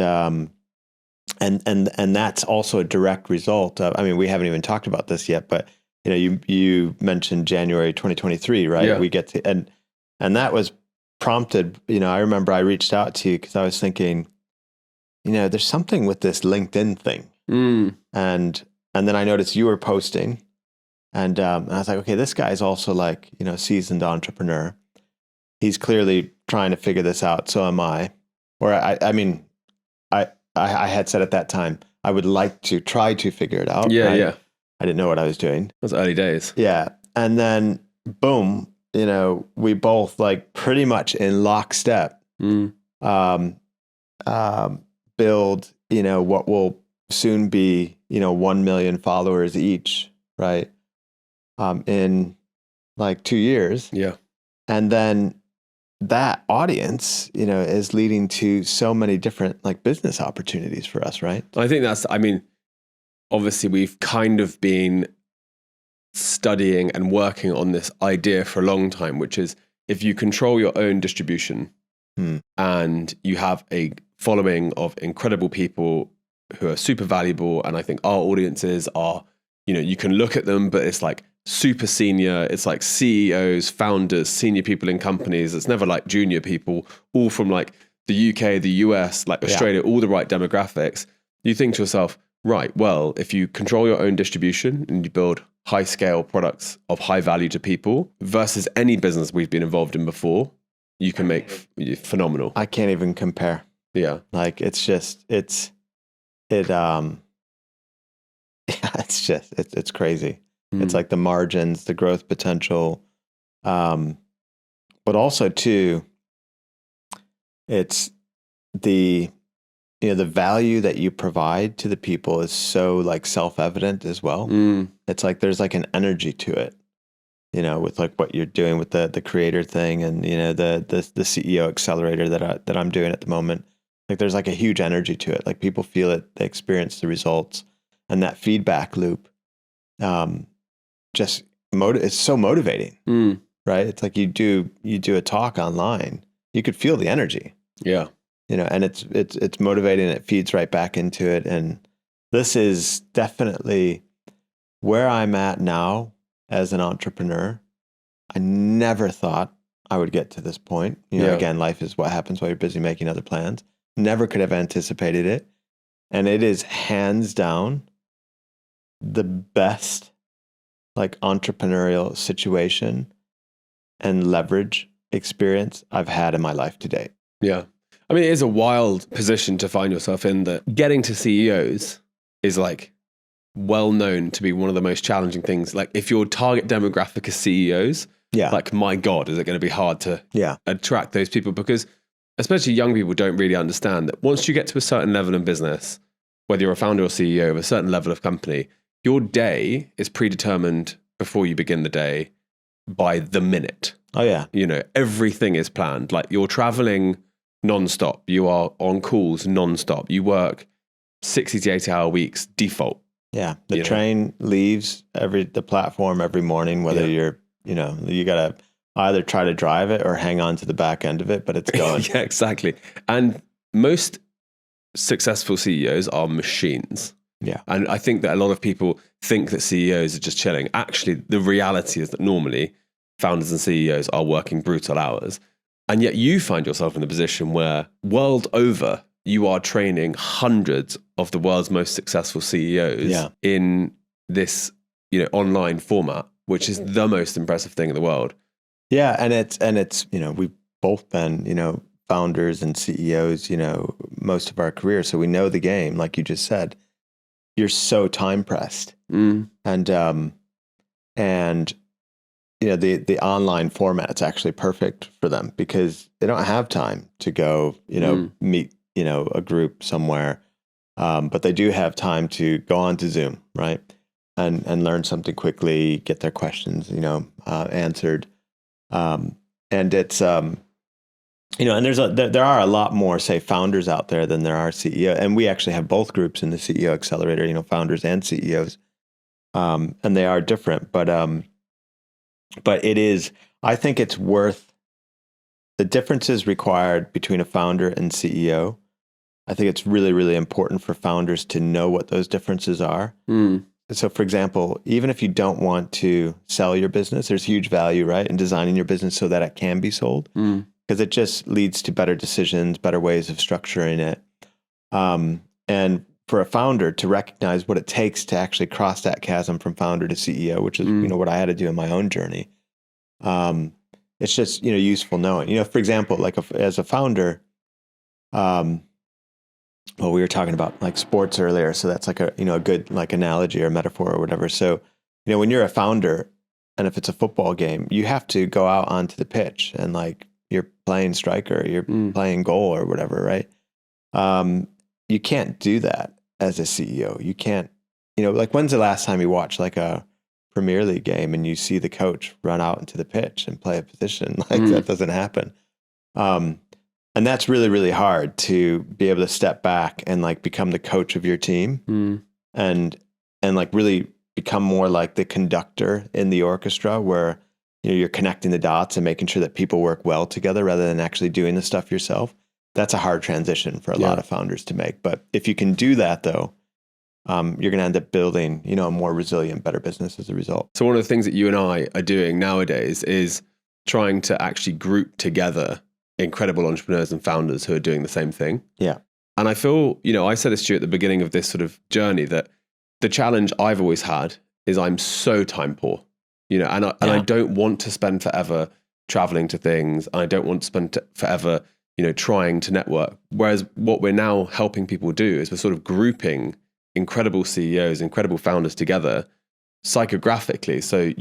that's also a direct result of. I mean, we haven't even talked about this yet, but you mentioned January 2023, right? Yeah. We get to, and And that was prompted, I remember I reached out to you because I was thinking, there's something with this LinkedIn thing. And then I noticed you were posting, and I was like, okay, this guy's also like, seasoned entrepreneur. He's clearly trying to figure this out. So am I. Or I mean, I had said at that time, I would like to try to figure it out.
Yeah,
right?
yeah.
I didn't know what I was doing.
It was early days.
Yeah. And then boom, we both like pretty much in lockstep, build, what will soon be, 1 million followers each, right? In like 2 years.
Yeah.
And then that audience, is leading to so many different like business opportunities for us, right?
I think obviously we've kind of been studying and working on this idea for a long time, which is if you control your own distribution and you have a following of incredible people who are super valuable, and I think our audiences are, you can look at them, but it's like super senior. It's like CEOs, founders, senior people in companies. It's never like junior people, all from like the UK, the US, like Australia, all the right demographics. You think to yourself, right, well, if you control your own distribution and you build high scale products of high value to people versus any business we've been involved in before, you can make phenomenal.
I can't even compare.
Yeah.
Like it's crazy. It's like the margins, the growth potential, but also too, it's the value that you provide to the people is so like self-evident as well. It's like there's like an energy to it, with like what you're doing with the creator thing, and the CEO accelerator that I'm doing at the moment. Like there's like a huge energy to it. Like people feel it, they experience the results, and that feedback loop. It's so motivating, right? It's like you do a talk online, you could feel the energy.
Yeah.
And it's motivating. It feeds right back into it. And this is definitely where I'm at now as an entrepreneur. I never thought I would get to this point. Again, life is what happens while you're busy making other plans. Never could have anticipated it. And it is hands down the best like entrepreneurial situation and leverage experience I've had in my life to date.
Yeah. I mean, it is a wild position to find yourself in, that getting to CEOs is like well known to be one of the most challenging things. Like if your target demographic is CEOs, like my God, is it going to be hard to attract those people? Because especially young people don't really understand that once you get to a certain level in business, whether you're a founder or CEO of a certain level of company, your day is predetermined before you begin the day by the minute.
Oh yeah.
Everything is planned. Like you're traveling nonstop. You are on calls nonstop. You work 60 to 80 hour weeks default.
Yeah. The train leaves the platform every morning, whether you're, you got to either try to drive it or hang on to the back end of it, but it's going.
Yeah, exactly. And most successful CEOs are machines.
Yeah.
And I think that a lot of people think that CEOs are just chilling. Actually, the reality is that normally founders and CEOs are working brutal hours. And yet you find yourself in a position where world over, you are training hundreds of the world's most successul CEOs in this, online format, which is the most impressive thing in the world.
Yeah. And it's, we've both been, founders and CEOs, most of our career. So we know the game, like you just said. You're so time pressed, and the online format's actually perfect for them because they don't have time to go meet a group somewhere, but they do have time to go on to Zoom, right, and learn something quickly, get their questions answered, and it's and there are a lot more, say, founders out there than there are CEO. And we actually have both groups in the CEO Accelerator, founders and CEOs. And they are different. But it is, I think it's worth the differences required between a founder and CEO. I think it's really, really important for founders to know what those differences are. so for example, even if you don't want to sell your business, there's huge value, right, in designing your business so that it can be sold, because it just leads to better decisions, better ways of structuring it. And for a founder to recognize what it takes to actually cross that chasm from founder to CEO, which is, what I had to do in my own journey. It's just, useful knowing, for example, like as a founder, well, we were talking about like sports earlier, so that's like a good like analogy or metaphor or whatever. So, when you're a founder, and if it's a football game, you have to go out onto the pitch and like you're playing striker, you're playing goal or whatever, right? You can't do that as a CEO. You can't, like when's the last time you watched like a Premier League game and you see the coach run out into the pitch and play a position? Like that doesn't happen. And that's really, really hard to be able to step back and like become the coach of your team and like really become more like the conductor in the orchestra where, you're connecting the dots and making sure that people work well together rather than actually doing the stuff yourself. That's a hard transition for a lot of founders to make. But if you can do that though, you're going to end up building, a more resilient, better business as a result.
So one of the things that you and I are doing nowadays is trying to actually group together incredible entrepreneurs and founders who are doing the same thing.
Yeah.
And I feel, I said this to you at the beginning of this sort of journey that the challenge I've always had is I'm so time poor, and I don't want to spend forever traveling to things. I don't want to spend forever, trying to network. Whereas what we're now helping people do is we're sort of grouping incredible CEOs, incredible founders together psychographically. So,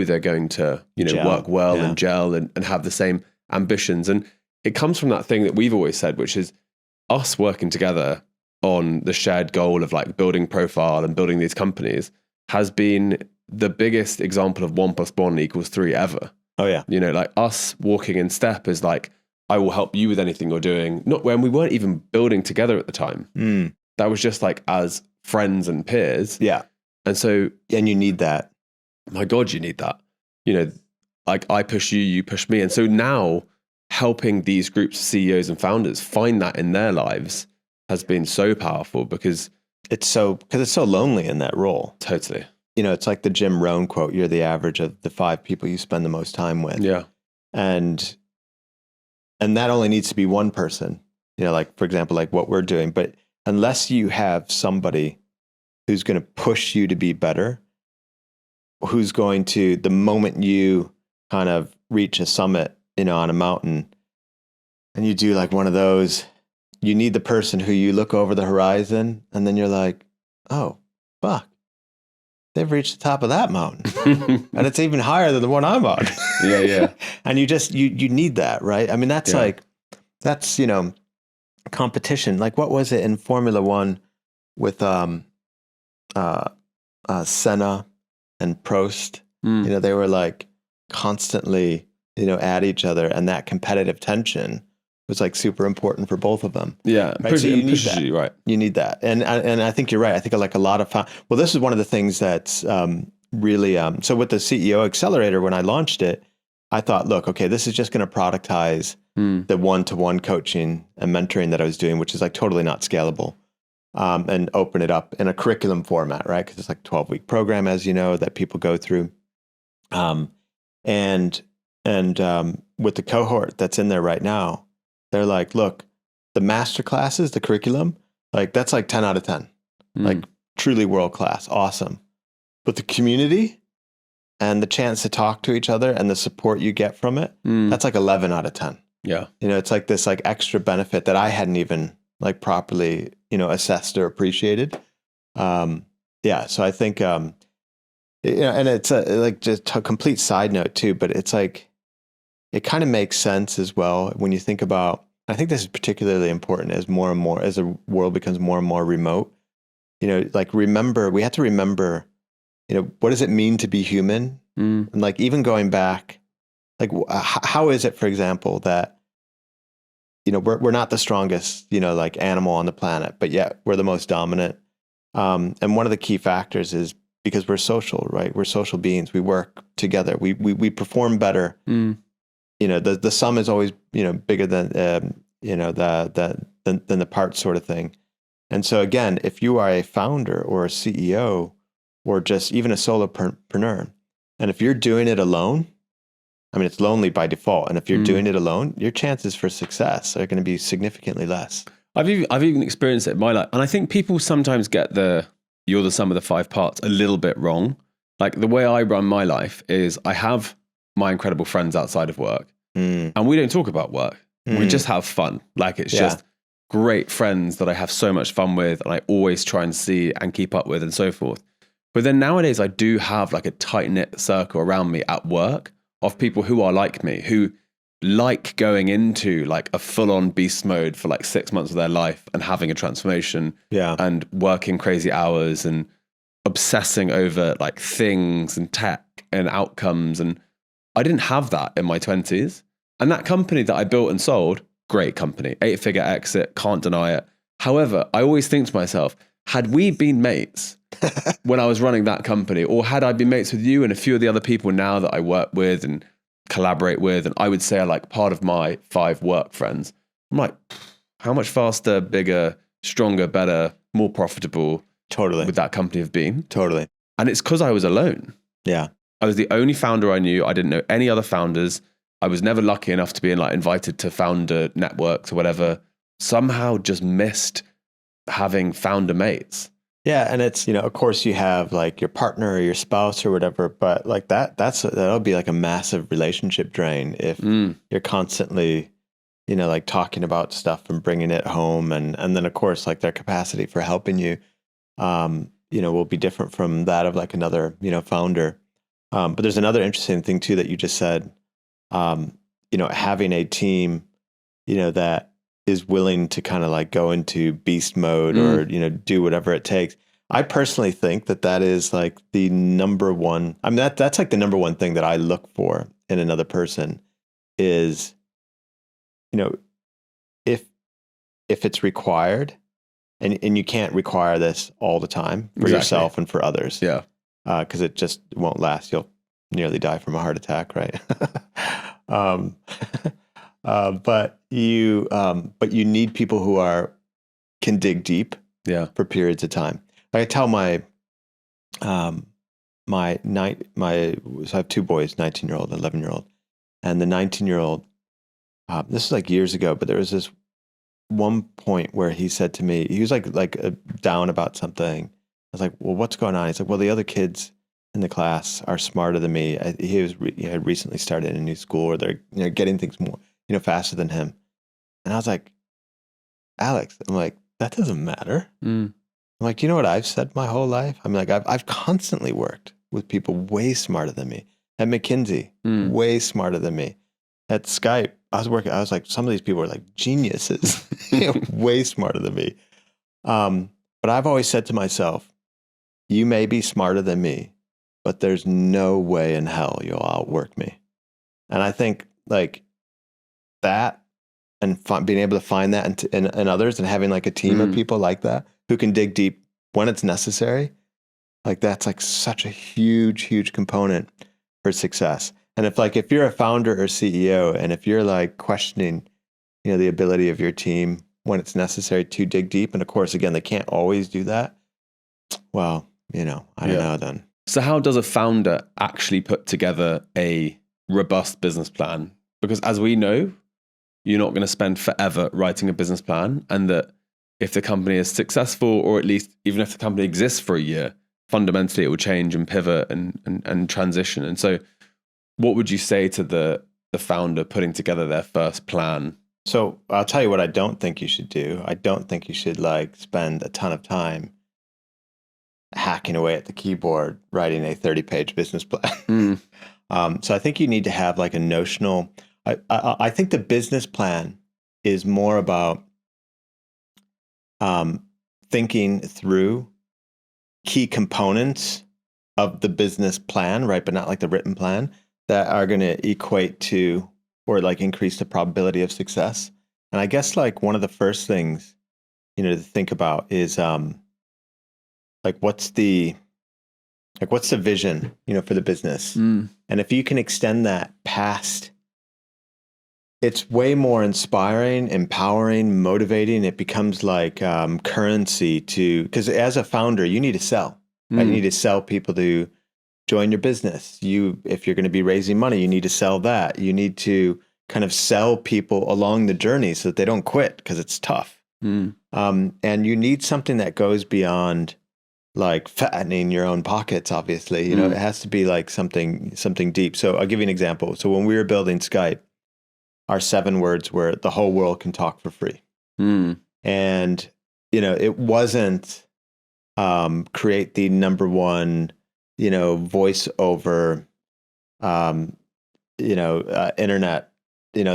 they're going to, work well and gel and have the same ambitions. And it comes from that thing that we've always said, which is us working together on the shared goal of like building profile and building these companies has been the biggest example of 1 + 1 = 3 ever.
Oh yeah.
Like us walking in step is like, I will help you with anything you're doing. Not when we weren't even building together at the time. That was just like as friends and peers.
Yeah.
And so,
and you need that.
My God, you need that. Like I push you, you push me. And so now helping these groups of CEOs and founders find that in their lives has been so powerful because
it's so lonely in that role.
Totally.
It's like the Jim Rohn quote, you're the average of the 5 people you spend the most time with.
Yeah.
And that only needs to be one person, like for example, like what we're doing. But unless you have somebody who's going to push you to be better, who's going to, the moment you kind of reach a summit, on a mountain and you do like one of those, you need the person who you look over the horizon and then you're like, oh, fuck. They've reached the top of that mountain and it's even higher than the one I'm on.
Yeah.
And you just, you need that, right? I mean, that's that's, competition. Like what was it in Formula One with Senna and Prost? They were like constantly, at each other, and that competitive tension was like super important for both of them.
Yeah.
Right. So you need that.
You, right.
You need that. And I think you're right. I think like a lot of well, this is one of the things that's really, so with the CEO Accelerator, when I launched it, I thought, look, okay, this is just going to productize the one-to-one coaching and mentoring that I was doing, which is like totally not scalable, and open it up in a curriculum format, right? Because it's like a 12-week program, as you know, that people go through. And with the cohort that's in there right now, they're like, look, the master classes, the curriculum, like that's like 10 out of 10, like truly world-class, awesome. But the community and the chance to talk to each other and the support you get from it, that's like 11 out of 10.
Yeah.
It's like this like extra benefit that I hadn't even like properly, assessed or appreciated. Yeah. So I think, and it's like just a complete side note too, but it's like, it kind of makes sense as well when you think about, I think this is particularly important as more and more, as the world becomes more and more remote, like we have to remember, what does it mean to be human? And like, even going back, like, how is it, for example, that, we're not the strongest, like animal on the planet, but yet we're the most dominant. And one of the key factors is because we're social, right? We're social beings. We work together. We perform better. The sum is always, bigger than, than the parts sort of thing. And so again, if you are a founder or a CEO or just even a solopreneur. And if you're doing it alone, I mean, it's lonely by default. And if you're doing it alone, your chances for success are going to be significantly less.
I've even experienced it in my life. And I think people sometimes get you're the sum of the five parts a little bit wrong. Like the way I run my life is I have my incredible friends outside of work and we don't talk about work. We just have fun. Like it's just great friends that I have so much fun with and I always try and see and keep up with and so forth. But then nowadays I do have like a tight knit circle around me at work of people who are like me, who like going into like a full on beast mode for like 6 months of their life and having a transformation and working crazy hours and obsessing over like things and tech and outcomes. And I didn't have that in my 20s. And that company that I built and sold, great company, 8-figure exit, can't deny it. However, I always think to myself, had we been mates when I was running that company, or had I been mates with you and a few of the other people now that I work with and collaborate with, and I would say are like part of my 5 work friends, I'm like, how much faster, bigger, stronger, better, more profitable would that company have been?
Totally.
And it's because I was alone.
Yeah.
I was the only founder I knew. I didn't know any other founders. I was never lucky enough to be like invited to founder networks or whatever. Somehow just missed having founder mates.
Yeah. And it's, of course you have like your partner or your spouse or whatever, but like that'll be like a massive relationship drain if you're constantly, like talking about stuff and bringing it home. And then of course, like their capacity for helping you, will be different from that of like another, founder. But there's another interesting thing too, that you just said, having a team, that is willing to kind of like go into beast mode or, do whatever it takes. I personally think that is like the number one, I mean, that's like the number one thing that I look for in another person is, if it's required and you can't require this all the time for yourself and for others.
Yeah.
Cause it just won't last. You'll nearly die from a heart attack. Right. But you need people who can dig deep for periods of time. Like I tell so I have 2 boys, 19-year-old, 11-year-old, and the 19-year-old, this is like years ago, but there was this one point where he said to me, he was like down about something. I was like, well, what's going on? He's like, well, the other kids in the class are smarter than me. He had recently started a new school where they're getting things more, faster than him. And I was like, Alex, I'm like, that doesn't matter. I'm like, you know what I've said my whole life? I'm like, I've constantly worked with people way smarter than me. At McKinsey, way smarter than me. At Skype, I was like, some of these people are like geniuses, way smarter than me. But I've always said to myself, you may be smarter than me, but there's no way in hell you'll outwork me. And I think like that and being able to find that in others and having like a team of people like that who can dig deep when it's necessary, like that's like such a huge, huge component for success. And if you're a founder or CEO and if you're like questioning, the ability of your team when it's necessary to dig deep, and of course, again, they can't always do that. Well, I don't know then.
So how does a founder actually put together a robust business plan? Because as we know, you're not going to spend forever writing a business plan, and that if the company is successful, or at least even if the company exists for a year, fundamentally it will change and pivot and transition. And so what would you say to the founder putting together their first plan?
So I'll tell you what I don't think you should do. I don't think you should like spend a ton of time hacking away at the keyboard writing a 30-page business plan. So I think you need to have like a notional. I think the business plan is more about thinking through key components of the business plan, right? But not like the written plan that are going to equate to or like increase the probability of success. And I guess like one of the first things, to think about is what's the vision, for the business? And if you can extend that past, it's way more inspiring, empowering, motivating. It becomes like currency because as a founder, you need to sell. Right? You need to sell people to join your business. If you're going to be raising money, you need to sell that. You need to kind of sell people along the journey so that they don't quit because it's tough. And you need something that goes beyond like fattening your own pockets, obviously. It has to be like something deep. So I'll give you an example. So when we were building Skype, our 7 words were the whole world can talk for free. And, it wasn't create the number one, voice over, internet,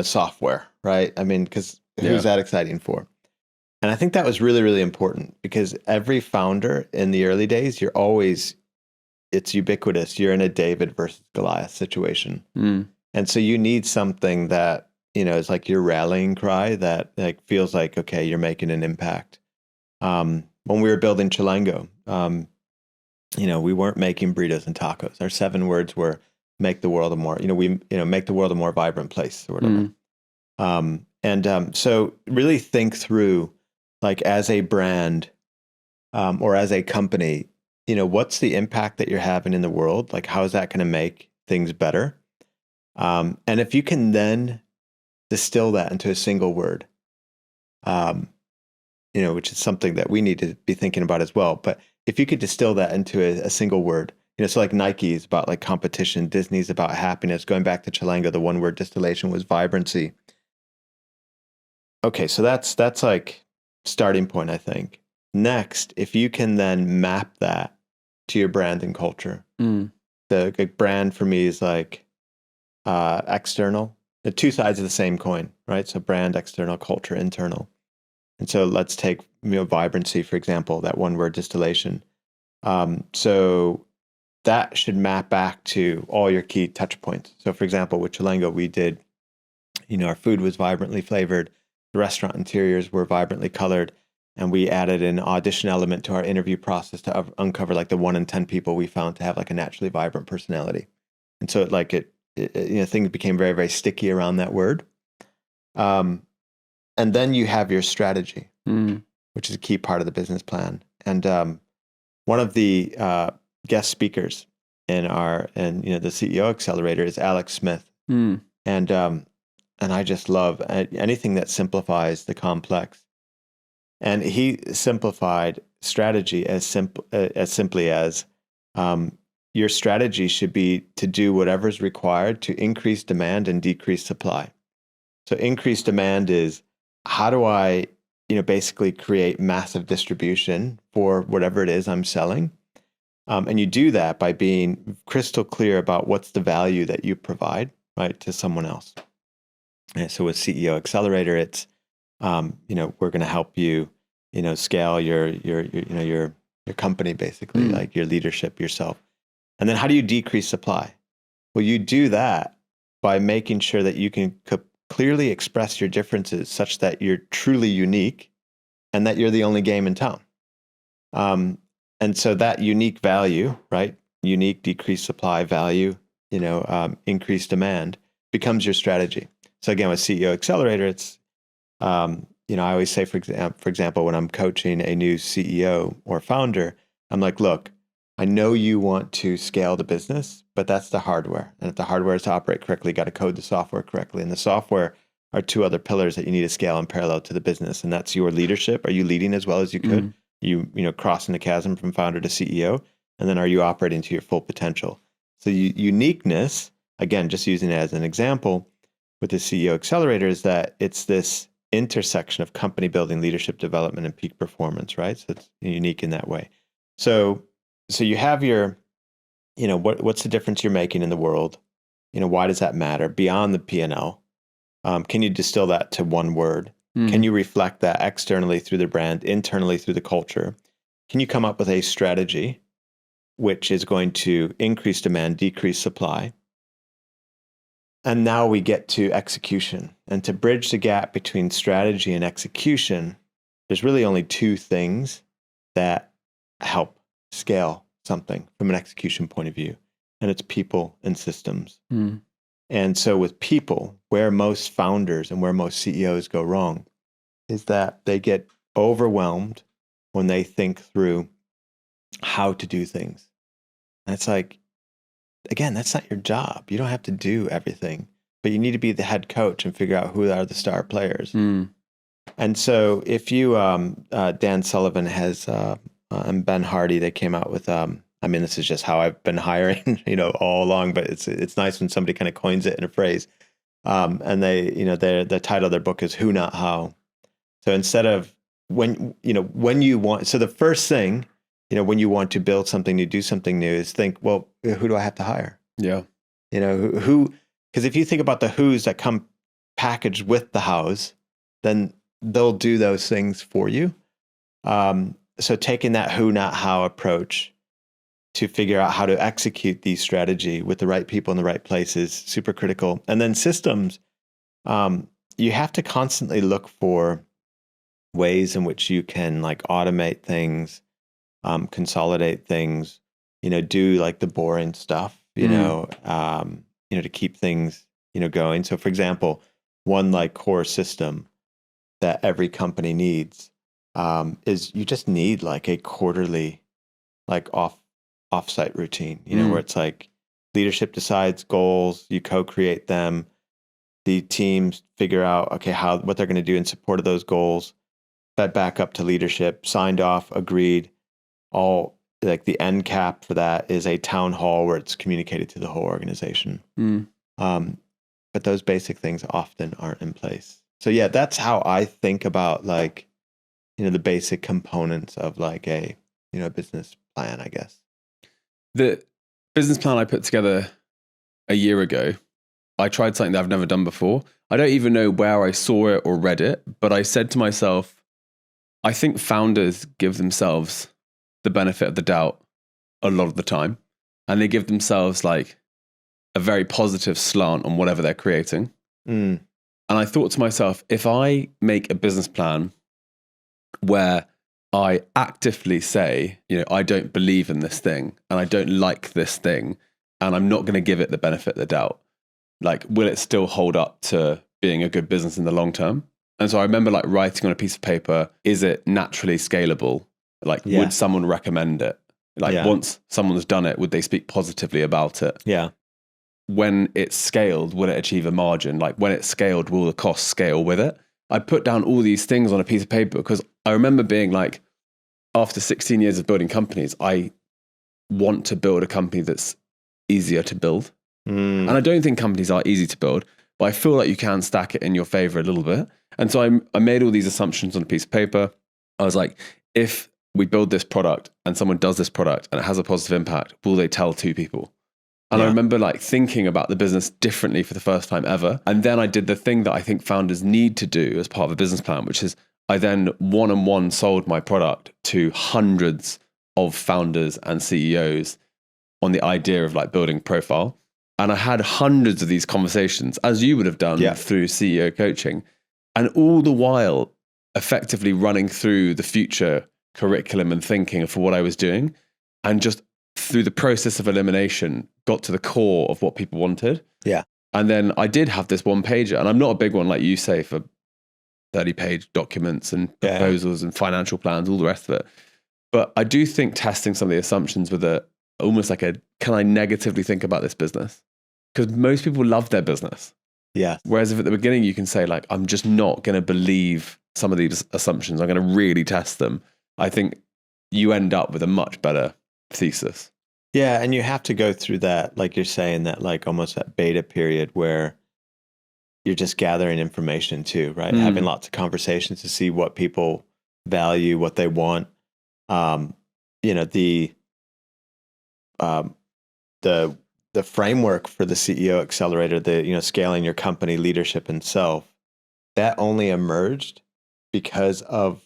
software, right? I mean, because who's that exciting for? And I think that was really, really important because every founder in the early days, it's ubiquitous. You're in a David versus Goliath situation. And so you need something that, is like your rallying cry that like feels like, okay, you're making an impact. When we were building Chilango, we weren't making burritos and tacos. Our 7 words were make the world a more, make the world a more vibrant place or whatever. So really think through, like as a brand or as a company, what's the impact that you're having in the world? Like, how is that going to make things better? And if you can then distill that into a single word, which is something that we need to be thinking about as well. But if you could distill that into a single word, so like Nike is about like competition, Disney's about happiness. Going back to Chilango, the 1-word distillation was vibrancy. Okay, so that's like starting point, I think. Next, if you can then map that to your brand and culture, the brand for me is like external, the 2 sides of the same coin, right? So brand, external, culture, internal. And so let's take vibrancy, for example, that 1-word distillation. So that should map back to all your key touch points. So for example, with Chilango, we did, our food was vibrantly flavored. The restaurant interiors were vibrantly colored. And we added an audition element to our interview process to uncover like the 1 in 10 people we found to have like a naturally vibrant personality. And so things became very, very sticky around that word. And then you have your strategy, which is a key part of the business plan. And one of the guest speakers in the CEO Accelerator is Alex Smith. And I just love anything that simplifies the complex. And he simplified strategy as simply as your strategy should be to do whatever is required to increase demand and decrease supply. So increased demand is how do I, basically create massive distribution for whatever it is I'm selling. And you do that by being crystal clear about what's the value that you provide, right, to someone else. And so with CEO Accelerator, it's, we're going to help you, scale your company, basically, like your leadership, yourself. And then how do you decrease supply? Well, you do that by making sure that you can clearly express your differences such that you're truly unique and that you're the only game in town. And so that unique value, right? Unique, decreased supply, value, increased demand becomes your strategy. So again, with CEO Accelerator, it's, I always say, for example, when I'm coaching a new CEO or founder, I'm like, look, I know you want to scale the business, but that's the hardware. And if the hardware is to operate correctly, you got to code the software correctly. And the software are 2 other pillars that you need to scale in parallel to the business. And that's your leadership. Are you leading as well as you could? You crossing the chasm from founder to CEO? And then are you operating to your full potential? So uniqueness, again, just using it as an example with the CEO Accelerator, is that it's this intersection of company building, leadership development, and peak performance, right? So it's unique in that way. So you have your, what's the difference you're making in the world? Why does that matter beyond the P&L? Can you distill that to 1 word? Can you reflect that externally through the brand, internally through the culture? Can you come up with a strategy which is going to increase demand, decrease supply? And now we get to execution. And to bridge the gap between strategy and execution, there's really only 2 things that help scale something from an execution point of view. And it's people and systems. And so with people, where most founders and where most CEOs go wrong is that they get overwhelmed when they think through how to do things. And it's like, again, that's not your job. You don't have to do everything, but you need to be the head coach and figure out who are the star players.
Mm.
And so if you, Dan Sullivan has, and Ben Hardy, they came out with, I mean, this is just how I've been hiring, all along, but it's nice when somebody kind of coins it in a phrase. And they, the title of their book is Who Not How. So instead of when you want, so the first thing, when you want to build something new, do something new, is think, well, who do I have to hire?
Yeah.
Who, because if you think about the who's that come packaged with the hows, then they'll do those things for you. So taking that who, not how approach to figure out how to execute the strategy with the right people in the right places, super critical. And then systems, you have to constantly look for ways in which you can like automate things, consolidate things, do like the boring stuff, to keep things, going. So for example, one like core system that every company needs is you just need like a quarterly, like offsite routine, where it's like leadership decides goals, you co-create them, the teams figure out, okay, what they're going to do in support of those goals, fed back up to leadership, signed off, agreed. All like the end cap for that is a town hall where it's communicated to the whole organization. But those basic things often aren't in place. So yeah, that's how I think about like, the basic components of like a, business plan, I guess.
The business plan I put together a year ago, I tried something that I've never done before. I don't even know where I saw it or read it, but I said to myself, I think founders give themselves the benefit of the doubt a lot of the time. And they give themselves like a very positive slant on whatever they're creating. And I thought to myself, if I make a business plan where I actively say, I don't believe in this thing and I don't like this thing and I'm not going to give it the benefit of the doubt, like, will it still hold up to being a good business in the long term? And so I remember like writing on a piece of paper, is it naturally scalable? Like, would someone recommend it? Like once someone's done it, would they speak positively about it?
Yeah.
When it's scaled, will it achieve a margin? Like when it's scaled, will the cost scale with it? I put down all these things on a piece of paper because I remember being like, after 16 years of building companies, I want to build a company that's easier to build. And I don't think companies are easy to build, but I feel like you can stack it in your favor a little bit. And so I made all these assumptions on a piece of paper. I was like, if we build this product and someone does this product and it has a positive impact, will they tell 2 people? And I remember like thinking about the business differently for the first time ever. And then I did the thing that I think founders need to do as part of a business plan, which is I then one-on-one sold my product to hundreds of founders and CEOs on the idea of like building profile. And I had hundreds of these conversations, as you would have done through CEO coaching. And all the while, effectively running through the future curriculum and thinking for what I was doing. And just through the process of elimination, got to the core of what people wanted.
Yeah.
And then I did have this one pager. And I'm not a big one, like you say, for 30-page documents and proposals and financial plans, all the rest of it. But I do think testing some of the assumptions with almost like can I negatively think about this business? Because most people love their business.
Yeah.
Whereas if at the beginning you can say like, I'm just not going to believe some of these assumptions, I'm going to really test them, I think you end up with a much better thesis.
Yeah. And you have to go through that, like you're saying, that like almost that beta period where you're just gathering information too, right? Having lots of conversations to see what people value, what they want. The framework for the CEO accelerator, the scaling your company, leadership, and self, that only emerged because of,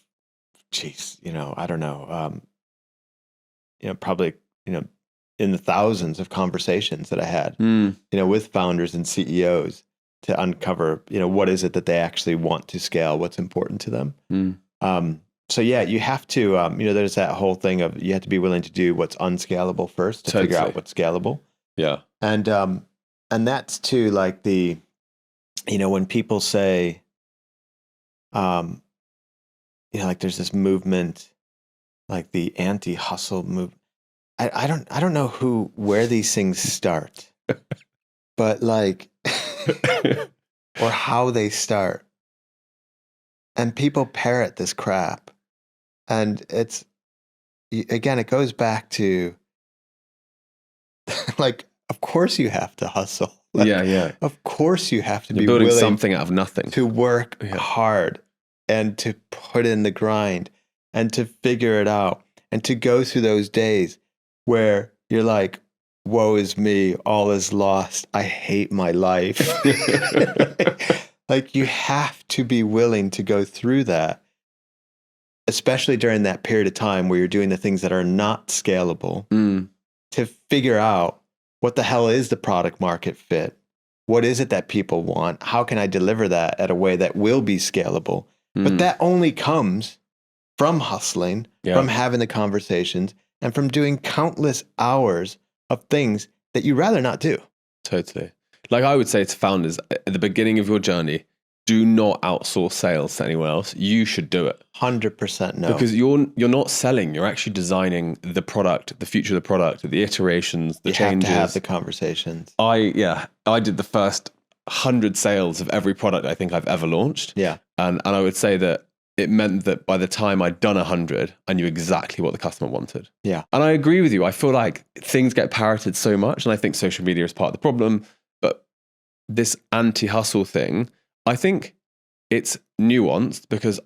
I don't know, probably in the thousands of conversations that I had, with founders and CEOs to uncover, what is it that they actually want to scale, what's important to them. So yeah, you have to, there's that whole thing of you have to be willing to do what's unscalable first to figure out what's scalable.
Yeah.
And that's too like when people say, like there's this movement, like the anti-hustle move. I don't know where these things start, but like, or how they start. And people parrot this crap. And again, it goes back to like, of course you have to hustle. Like,
yeah.
Of course you have to
You're
be
building
willing
something out of nothing.
to work hard and to put in the grind and to figure it out and to go through those days where you're like, woe is me, all is lost, I hate my life. Like, you have to be willing to go through that, especially during that period of time where you're doing the things that are not scalable, to figure out what the hell is the product market fit. What is it that people want? How can I deliver that at a way that will be scalable? But that only comes from hustling, from having the conversations, and from doing countless hours of things that you'd rather not do.
Totally. Like I would say to founders at the beginning of your journey, do not outsource sales to anyone else. You should do it.
100% no.
Because you're not selling. You're actually designing the product, the future of the product, the iterations, the changes.
You have to have the conversations.
I did the first 100 sales of every product I think I've ever launched.
Yeah.
And I would say that it meant that by the time I'd done 100, I knew exactly what the customer wanted.
Yeah.
And I agree with you. I feel like things get parroted so much, and I think social media is part of the problem. But this anti-hustle thing, I think it's nuanced, because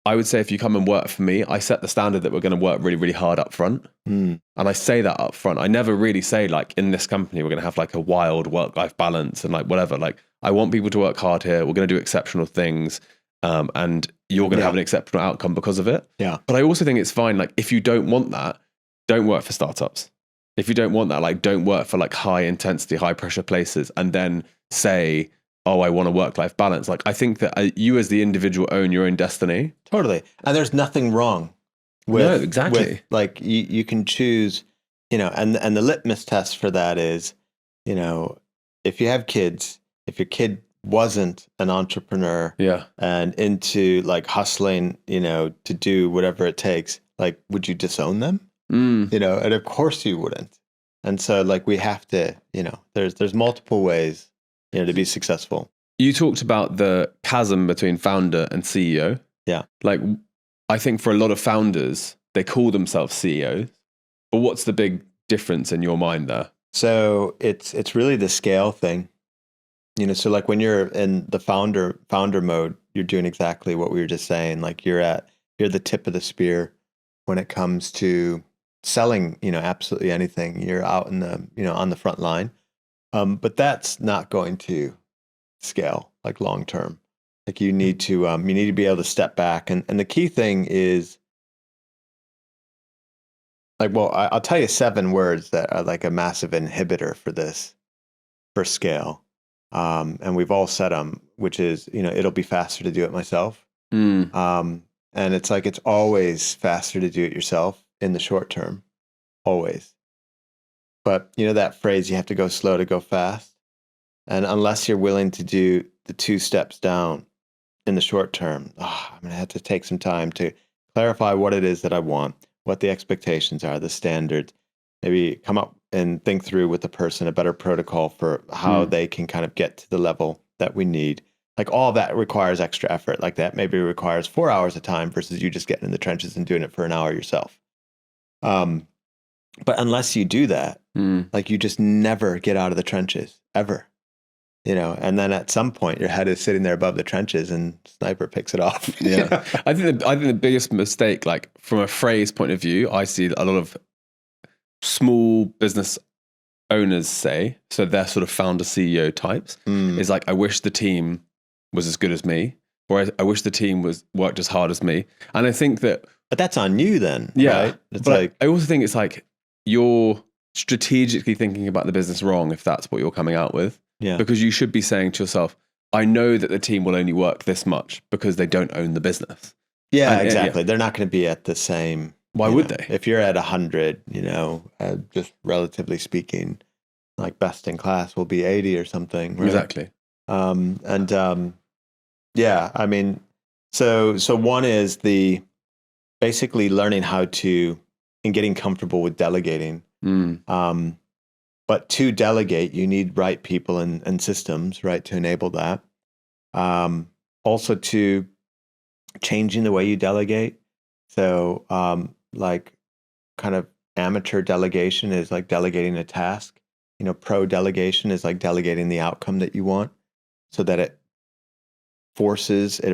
I would say if you come and work for me, I set the standard that we're going to work really, really hard up front. And I say that up front. I never really say like, in this company, we're going to have like a wild work-life balance and like whatever. Like, I want people to work hard here. We're going to do exceptional things. And you're going to have an exceptional outcome because of it.
Yeah.
But I also think it's fine. Like, if you don't want that, don't work for startups. If you don't want that, like, don't work for like high intensity, high pressure places and then say, oh, I want a work-life balance. Like, I think that you as the individual own your own destiny.
Totally. And there's nothing wrong with,
no, exactly.
with, like, you can choose, and the litmus test for that is, if you have kids, if your kid wasn't an entrepreneur and into like hustling, to do whatever it takes, like, would you disown them? And of course you wouldn't. And so like, we have to, there's multiple ways, to be successful.
You talked about the chasm between founder and CEO.
Yeah.
Like, I think for a lot of founders, they call themselves CEOs, but what's the big difference in your mind there?
So it's really the scale thing. So like when you're in the founder mode, you're doing exactly what we were just saying. Like, you're the tip of the spear when it comes to selling, absolutely anything. You're out in the, on the front line. But that's not going to scale like long term. Like, you need to be able to step back. And the key thing is like, well, I'll tell you 7 words that are like a massive inhibitor for this, for scale. And we've all said them, which is, it'll be faster to do it myself. And it's like, it's always faster to do it yourself in the short term, always. But that phrase, you have to go slow to go fast. And unless you're willing to do the 2 steps down in the short term, I'm going to have to take some time to clarify what it is that I want, what the expectations are, the standards, maybe come up and think through with the person a better protocol for how they can kind of get to the level that we need. Like, all that requires extra effort. Like, that maybe requires 4 hours of time versus you just getting in the trenches and doing it for an hour yourself. But unless you do that, like, you just never get out of the trenches ever, and then at some point your head is sitting there above the trenches and sniper picks it off.
Yeah. I think the biggest mistake, like from a phrase point of view, I see a lot of small business owners say, so they're sort of founder CEO types, is like, I wish the team was as good as me, or I wish the team worked as hard as me. And I think that,
but that's on you then.
Yeah.
Right? It's
but
like,
I also think it's like, you're strategically thinking about the business wrong if that's what you're coming out with.
Yeah.
Because you should be saying to yourself, I know that the team will only work this much because they don't own the business.
Yeah, exactly. They're not going to be at the same.
Why would they?
If you're at 100, just relatively speaking, like, best in class will be 80 or something. Right?
Exactly.
Yeah, I mean, so one is basically learning how to getting comfortable with delegating. But to delegate, you need right people and systems, right, to enable that. Also to changing the way you delegate. So like kind of amateur delegation is like delegating a task. Pro delegation is like delegating the outcome that you want, so that it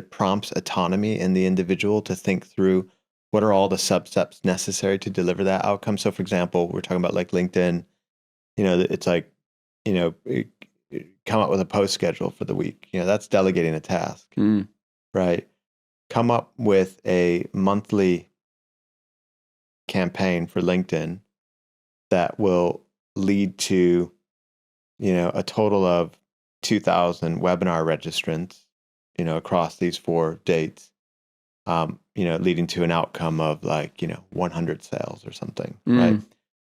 prompts autonomy in the individual to think through what are all the sub-steps necessary to deliver that outcome. So for example, we're talking about like LinkedIn, it's like, come up with a post schedule for the week. That's delegating a task, right? Come up with a monthly campaign for LinkedIn that will lead to, a total of 2,000 webinar registrants, across these 4 dates, leading to an outcome of like, 100 sales or something, right?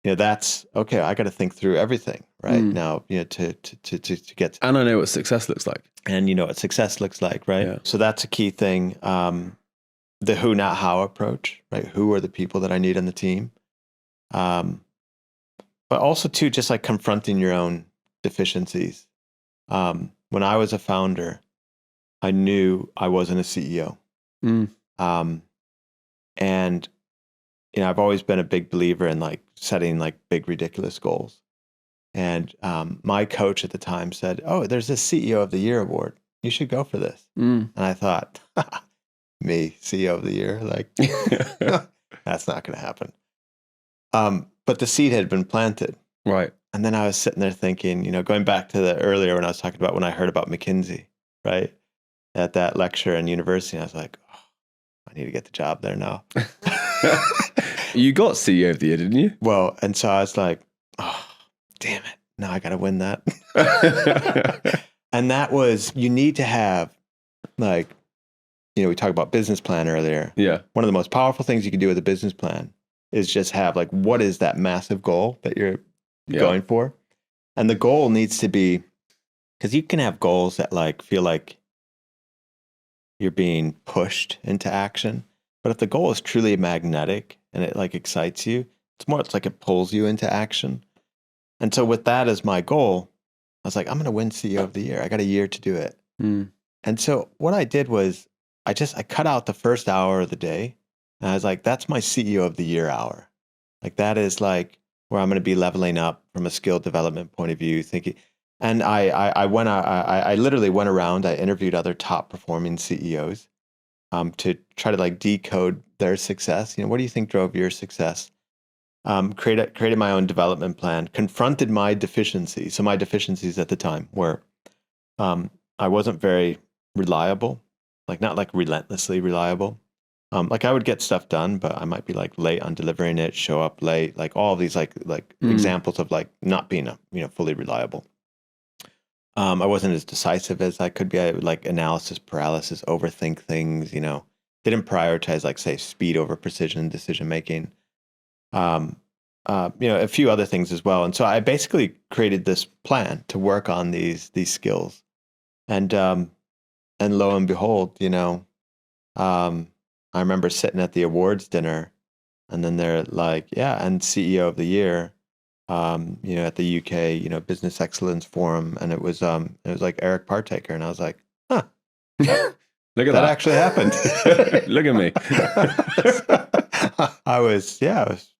That's okay. I got to think through everything right now, to get
and I know what success looks like,
and what success looks like, right?
Yeah.
So that's a key thing. The who, not how approach, right? Who are the people that I need on the team? But also too, just like confronting your own deficiencies. When I was a founder, I knew I wasn't a CEO. And I've always been a big believer in like setting like big, ridiculous goals. And my coach at the time said, "Oh, there's this CEO of the Year award. You should go for this." And I thought, me, CEO of the Year? Like, that's not going to happen. But the seed had been planted.
Right.
And then I was sitting there thinking, going back to the earlier when I was talking about when I heard about McKinsey, right? At that lecture in university, I was like, oh, I need to get the job there now.
You got CEO of the Year, didn't you?
Well, and so I was like, oh, damn it. Now I got to win that. And that was, you need to have like, we talked about business plan earlier.
Yeah.
One of the most powerful things you can do with a business plan is just have like, what is that massive goal that you're going for? And the goal needs to be, because you can have goals that like feel like you're being pushed into action. But if the goal is truly magnetic and it like excites you, it's like it pulls you into action. And so with that as my goal, I was like, I'm going to win CEO of the Year. I got a year to do it. And so what I did was I cut out the first hour of the day. And I was like, that's my CEO of the Year hour. Like that is like where I'm going to be leveling up from a skill development point of view, thinking. And I literally went around, I interviewed other top performing CEOs to try to like decode their success. What do you think drove your success? Created my own development plan, confronted my deficiencies. So my deficiencies at the time were I wasn't very reliable, like not like relentlessly reliable. Like I would get stuff done, but I might be like late on delivering it, show up late, like all of these like examples of like not being fully reliable. I wasn't as decisive as I could be. I would like analysis paralysis, overthink things, didn't prioritize like say speed over precision decision making. A few other things as well. And so I basically created this plan to work on these skills. And lo and behold, I remember sitting at the awards dinner and then they're like, yeah, and CEO of the Year, at the UK, Business Excellence Forum. And it was like Eric Partaker. And I was like, huh.
Look at
that actually happened.
Look at me.
I was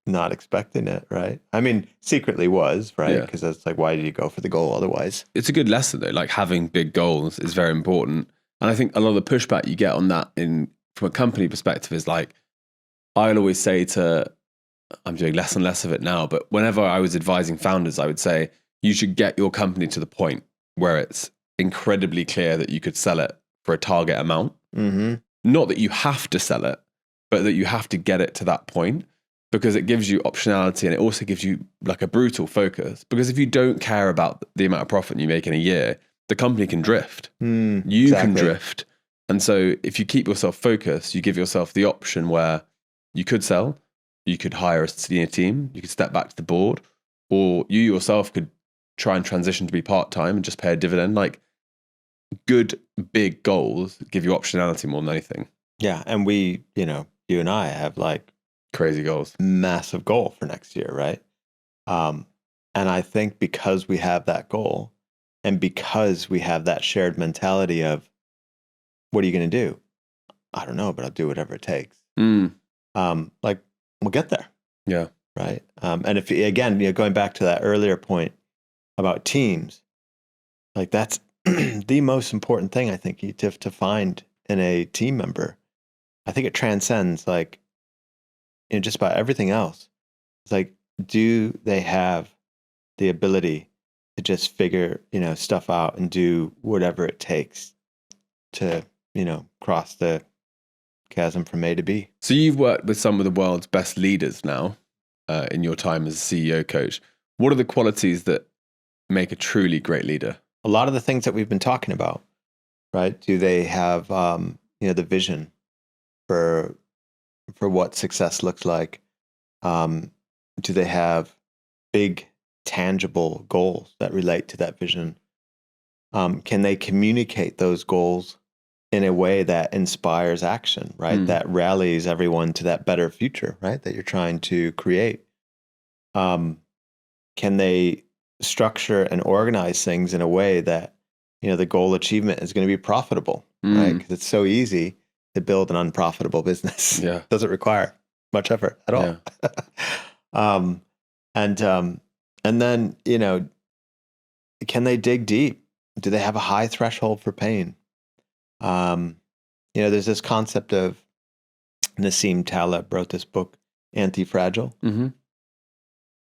not expecting it, right? I mean, secretly was, right? Because it's like, why did you go for the goal otherwise?
It's a good lesson though. Like having big goals is very important. And I think a lot of the pushback you get on that from a company perspective is like, I'll always say I'm doing less and less of it now, but whenever I was advising founders, I would say, you should get your company to the point where it's incredibly clear that you could sell it for a target amount.
Mm-hmm.
Not that you have to sell it, but that you have to get it to that point, because it gives you optionality and it also gives you like a brutal focus. Because if you don't care about the amount of profit you make in a year, the company can drift. You can drift. And so if you keep yourself focused, you give yourself the option where you could sell, you could hire a senior team, you could step back to the board, or you yourself could try and transition to be part-time and just pay a dividend. Like good, big goals give you optionality more than anything.
Yeah. And we, you and I have like
Crazy goals.
massive goal for next year, right? And I think because we have that goal and because we have that shared mentality of, what are you going to do? I don't know, but I'll do whatever it takes. Like, we'll get there.
Yeah.
Right. And if, again, going back to that earlier point about teams, like that's the most important thing I think you have to find in a team member. I think it transcends like, just about everything else. It's like, do they have the ability to just figure, stuff out and do whatever it takes to, cross the chasm from A to B.
So you've worked with some of the world's best leaders now in your time as a CEO coach. What are the qualities that make a truly great leader?
A lot of the things that we've been talking about, right? Do they have, the vision for what success looks like? Do they have big, tangible goals that relate to that vision? Can they communicate those goals in a way that inspires action, right? That rallies everyone to that better future, right? That you're trying to create. Can they structure and organize things in a way that, the goal achievement is going to be profitable, right? Because it's so easy to build an unprofitable business.
Yeah.
It doesn't require much effort at all. Yeah. And then, can they dig deep? Do they have a high threshold for pain? There's this concept of Nassim Taleb wrote this book, Anti-Fragile.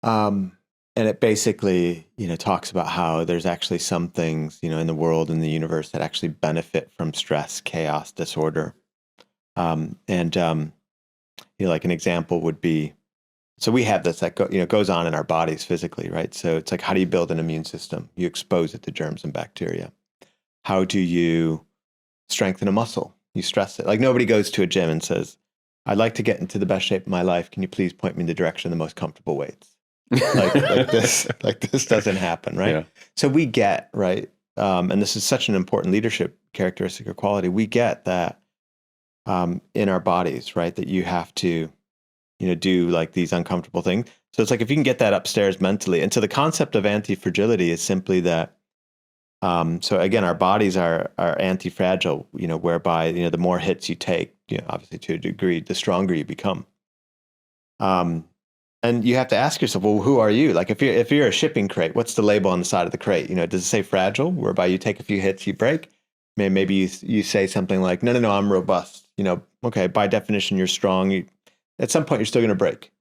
And it basically, talks about how there's actually some things, in the world, in the universe that actually benefit from stress, chaos, disorder. Like an example would be, so we have this that goes on in our bodies physically, right? So it's like, how do you build an immune system? You expose it to germs and bacteria. How do you strengthen a muscle? You stress it. Like nobody goes to a gym and says, I'd like to get into the best shape of my life. Can you please point me in the direction of the most comfortable weights? like this doesn't happen, right? Yeah. So we get, right, and this is such an important leadership characteristic or quality. We get that in our bodies, right, that you have to, do like these uncomfortable things. So it's like if you can get that upstairs mentally. And so the concept of anti-fragility is simply that. So again, our bodies are anti-fragile, whereby the more hits you take, obviously to a degree, the stronger you become. And you have to ask yourself, well, who are you? Like if you're a shipping crate, what's the label on the side of the crate? Does it say fragile, whereby you take a few hits, you break? Maybe you say something like, no, I'm robust. Okay, by definition, you're strong. At some point, you're still going to break.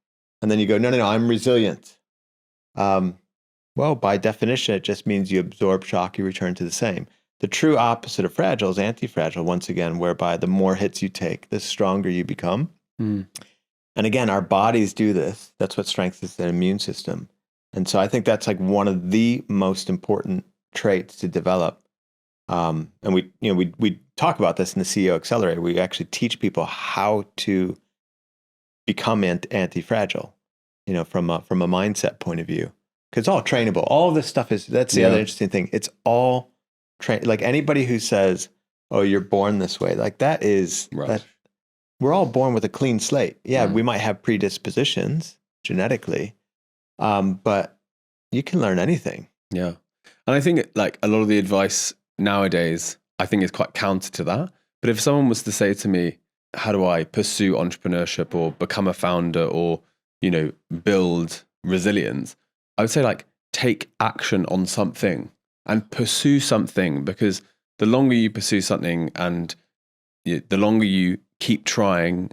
And then you go, no, I'm resilient. Well, by definition, it just means you absorb shock, you return to the same. The true opposite of fragile is anti-fragile, once again, whereby the more hits you take, the stronger you become. And again, our bodies do this. That's what strengthens the immune system. And so I think that's like one of the most important traits to develop. And we talk about this in the CEO Accelerator. We actually teach people how to become anti-fragile, from a mindset point of view. Because it's all trainable. All of this stuff that's the other interesting thing. It's all like anybody who says, oh, you're born this way, like that is, that we're all born with a clean slate. Yeah, we might have predispositions genetically, but you can learn anything.
Yeah. And I think like a lot of the advice nowadays, I think is quite counter to that. But if someone was to say to me, how do I pursue entrepreneurship or become a founder or, build resilience? I would say like take action on something and pursue something, because the longer you pursue something and the longer you keep trying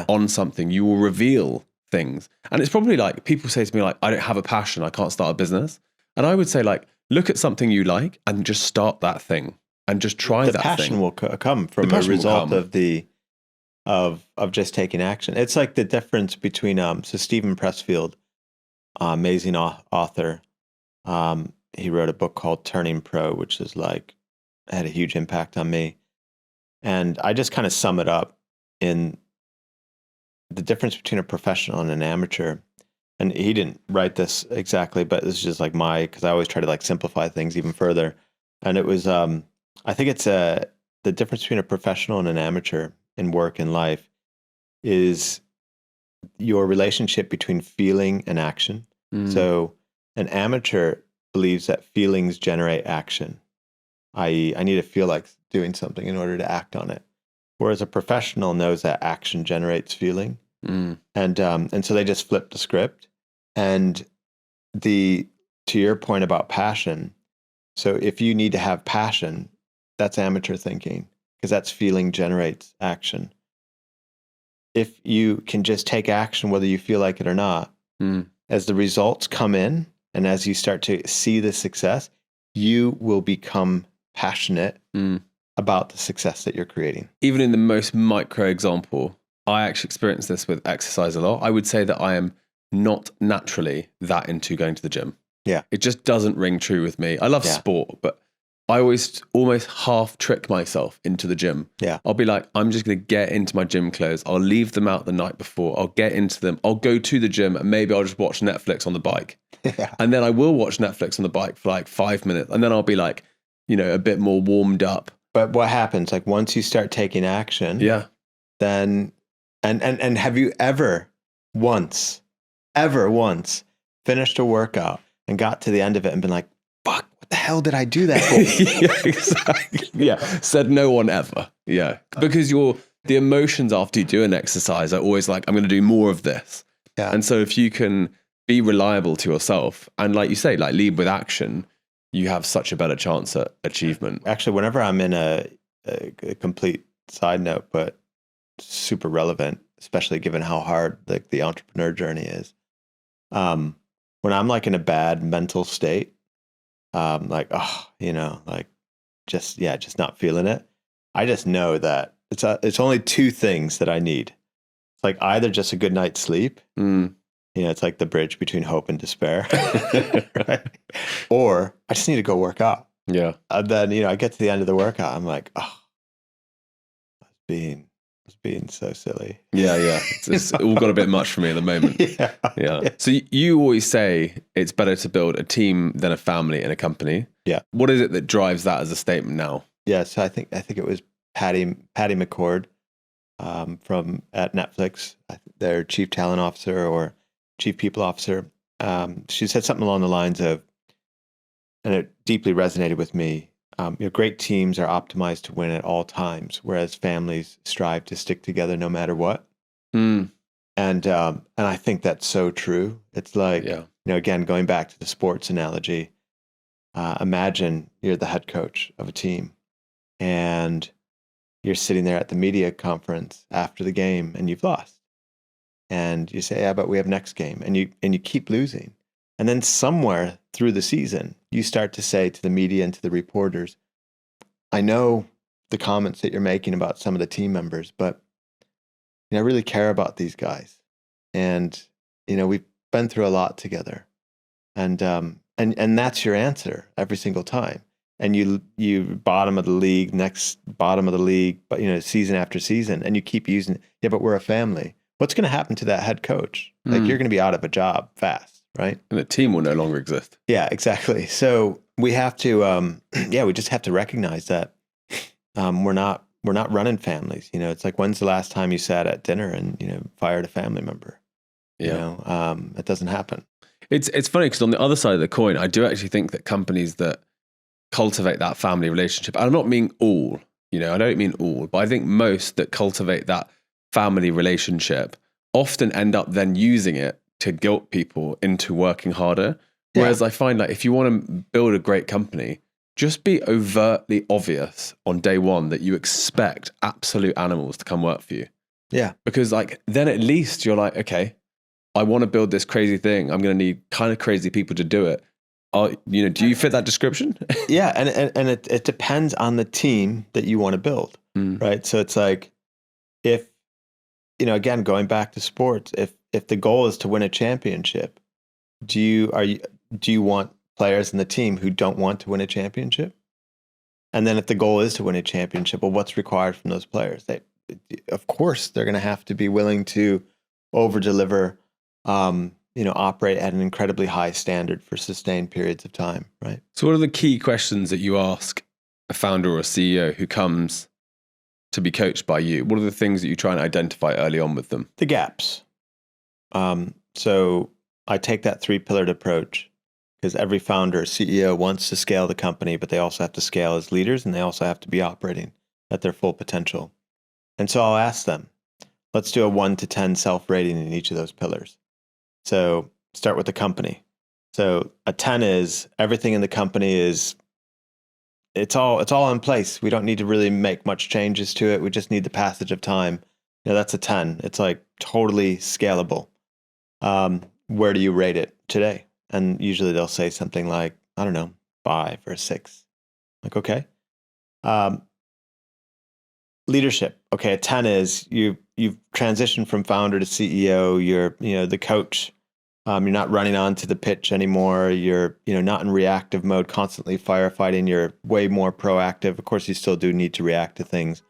on something, you will reveal things. And it's probably like people say to me like, I don't have a passion, I can't start a business. And I would say like, look at something you like and just start that thing and just try that thing.
The passion will come from a result of just taking action. It's like the difference between, so Stephen Pressfield, amazing author. He wrote a book called Turning Pro, which is like, had a huge impact on me. And I just kind of sum it up in the difference between a professional and an amateur. And he didn't write this exactly, but this is just like because I always try to like simplify things even further. And it was, I think it's the difference between a professional and an amateur in work and life is your relationship between feeling and action. So an amateur believes that feelings generate action, i.e., I need to feel like doing something in order to act on it. Whereas a professional knows that action generates feeling. And so they just flip the script. And to your point about passion, so if you need to have passion, that's amateur thinking, because that's feeling generates action. If you can just take action, whether you feel like it or not, as the results come in and as you start to see the success, you will become passionate about the success that you're creating.
Even in the most micro example, I actually experience this with exercise a lot. I would say that I am not naturally that into going to the gym.
Yeah.
It just doesn't ring true with me. I love sport, but I always almost half trick myself into the gym.
Yeah.
I'll be like, I'm just going to get into my gym clothes. I'll leave them out the night before. I'll get into them. I'll go to the gym and maybe I'll just watch Netflix on the bike.
Yeah.
And then I will watch Netflix on the bike for like 5 minutes. And then I'll be like, a bit more warmed up.
But what happens, like once you start taking action, then, and have you ever once finished a workout and got to the end of it and been like, fuck, what the hell did I do that for?
Yeah, exactly. Yeah. Said no one ever. Yeah. Because the emotions after you do an exercise are always like, I'm going to do more of this.
Yeah.
And so if you can be reliable to yourself and like you say, like lead with action, you have such a better chance at achievement.
Actually, whenever I'm in a complete side note, but super relevant, especially given how hard the entrepreneur journey is. When I'm like in a bad mental state, just not feeling it. I just know that it's only two things that I need. It's like either just a good night's sleep. It's like the bridge between hope and despair, right? Or I just need to go work out.
Yeah.
And then, I get to the end of the workout. I'm like, I was being so silly.
Yeah. It's all got a bit much for me at the moment. Yeah. So you always say it's better to build a team than a family in a company.
Yeah.
What is it that drives that as a statement now?
Yeah. So I think it was Patty McCord from at Netflix, their chief talent officer or chief people officer. She said something along the lines of, and it deeply resonated with me. Great teams are optimized to win at all times, whereas families strive to stick together no matter what. And I think that's so true. It's like, again, going back to the sports analogy, imagine you're the head coach of a team and you're sitting there at the media conference after the game and you've lost. And you say, yeah, but we have next game. And you keep losing. And then somewhere through the season, you start to say to the media and to the reporters, I know the comments that you're making about some of the team members, but I really care about these guys. And, we've been through a lot together. And that's your answer every single time. And you bottom of the league, next bottom of the league, but season after season, and you keep using it. Yeah, but we're a family. What's going to happen to that head coach? Like you're going to be out of a job fast, right?
And the team will no longer exist.
Yeah, exactly. So we have to, we just have to recognize that we're not running families. It's like, when's the last time you sat at dinner and fired a family member? It doesn't happen.
It's funny because on the other side of the coin, I do actually think that companies that cultivate that family relationship, and I'm not meaning all, I don't mean all, but I think most that cultivate that family relationship often end up then using it to guilt people into working harder. Whereas I find like if you want to build a great company, just be overtly obvious on day one that you expect absolute animals to come work for you.
Yeah.
Because like then at least you're like, okay, I want to build this crazy thing. I'm going to need kind of crazy people to do it. Do you fit that description?
Yeah. And it depends on the team that you want to build. Right. So it's like, if, again, going back to sports, if the goal is to win a championship, do you want players in the team who don't want to win a championship? And then if the goal is to win a championship, well, what's required from those players? Of course, they're going to have to be willing to over-deliver, operate at an incredibly high standard for sustained periods of time, right?
So what are the key questions that you ask a founder or a CEO who comes to be coached by you? What are the things that you try and identify early on with them?
The gaps. So I take that 3-pillared approach because every founder, CEO wants to scale the company, but they also have to scale as leaders and they also have to be operating at their full potential. And so I'll ask them, let's do a 1 to 10 self-rating in each of those pillars. So start with the company. So a 10 is everything in the company is, it's all in place. We don't need to really make much changes to it. We just need the passage of time. That's a 10. It's like totally scalable. Where do you rate it today? And usually they'll say something like, I don't know, 5 or 6. Like, okay. Leadership. Okay, a 10 is you've transitioned from founder to CEO. You're the coach. You're not running onto the pitch anymore. You're not in reactive mode, constantly firefighting. You're way more proactive. Of course, you still do need to react to things.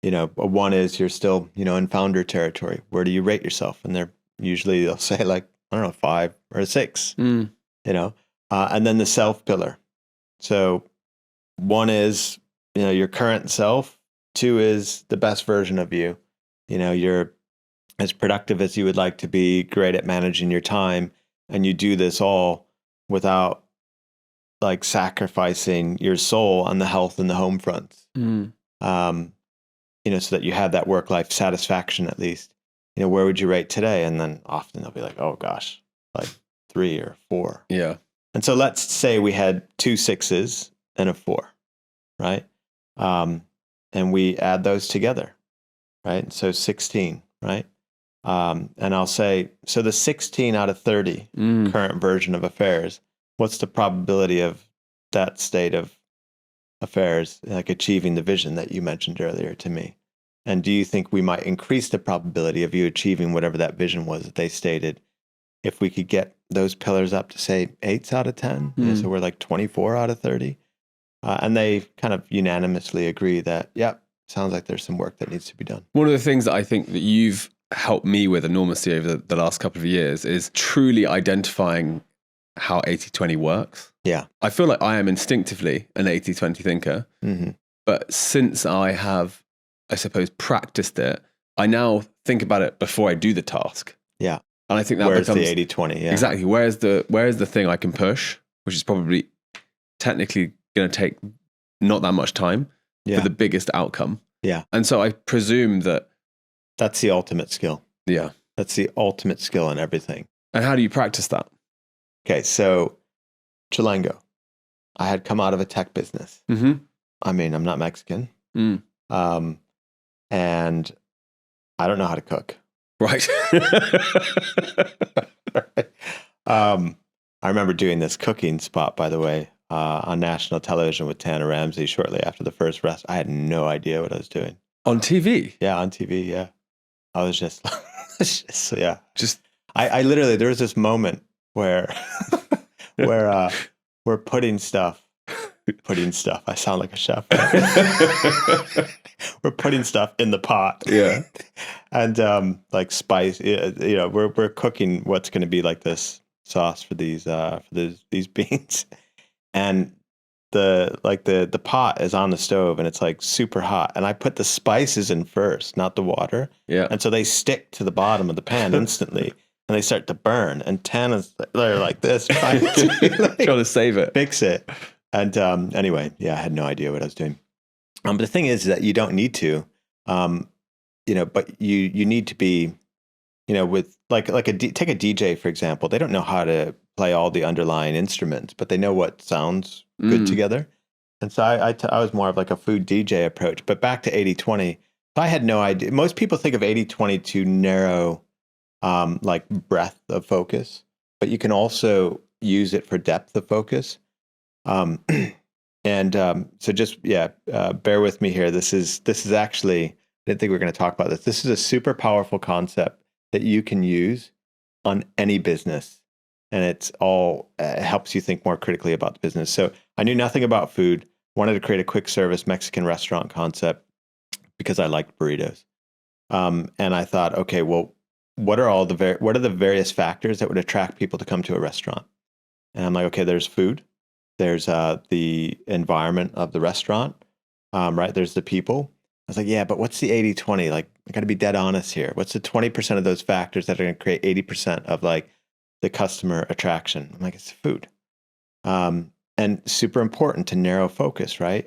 A 1 is you're still in founder territory. Where do you rate yourself? And they'll say like, I don't know, 5 or a 6. And then the self pillar. So 1 is your current self. 2 is the best version of you. You're as productive as you would like to be, great at managing your time, and you do this all without like sacrificing your soul on the health and the home fronts. So that you have that work-life satisfaction at least. Where would you rate today? And then often they'll be like, oh gosh, like 3 or 4.
Yeah.
And so let's say we had 2 6s and a 4, right? And we add those together, right? So 16, right? And I'll say, so the 16 out of 30 current version of affairs, what's the probability of that state of affairs, like achieving the vision that you mentioned earlier to me? And do you think we might increase the probability of you achieving whatever that vision was that they stated if we could get those pillars up to say 8s out of 10? So we're like 24 out of 30. And they kind of unanimously agree that, yep, sounds like there's some work that needs to be done.
One of the things that I think that you've helped me with enormously over the last couple of years is truly identifying how 80-20 works.
Yeah.
I feel like I am instinctively an 80-20 thinker, but since I have, I suppose, practiced it, I now think about it before I do the task.
Yeah.
And I think that
where's
becomes
the 80-20? Yeah.
Exactly. Where's the thing I can push, which is probably technically going to take not that much time for the biggest outcome.
Yeah.
And so I presume
that's the ultimate skill.
Yeah.
That's the ultimate skill in everything.
And how do you practice that?
Okay. So Chilango, I had come out of a tech business. I mean, I'm not Mexican. And I don't know how to cook.
Right.
I remember doing this cooking spot, by the way, on national television with Tana Ramsey shortly after the first rest. I had no idea what I was doing.
On TV?
Yeah, on TV, yeah. I was just, I literally, there was this moment where, we're putting stuff, I sound like a chef. We're putting stuff in the pot.
Yeah.
And like spice, we're cooking what's going to be like this sauce for these beans. And the pot is on the stove and it's like super hot. And I put the spices in first, not the water.
Yeah.
And so they stick to the bottom of the pan instantly and they start to burn. And Tana's they're like this, trying
to save it.
Fix it. And anyway, I had no idea what I was doing. But the thing is that you don't need to, but you need to be, with take a DJ, for example. They don't know how to play all the underlying instruments, but they know what sounds good together. And so I was more of like a food DJ approach. But back to 80-20, I had no idea. Most people think of 80-20 to narrow like breadth of focus, but you can also use it for depth of focus. So just, bear with me here. This is actually, I didn't think we were going to talk about this. This is a super powerful concept that you can use on any business. And it's all, it helps you think more critically about the business. So I knew nothing about food, wanted to create a quick service Mexican restaurant concept because I liked burritos. And I thought, okay, well, what are the various factors that would attract people to come to a restaurant? And I'm like, okay, there's food. There's the environment of the restaurant, right? There's the people. was like, yeah, but what's the 80-20? Like, I got to be dead honest here. What's the 20% of those factors that are going to create 80% of like the customer attraction? I'm like, it's food. And super important to narrow focus, right?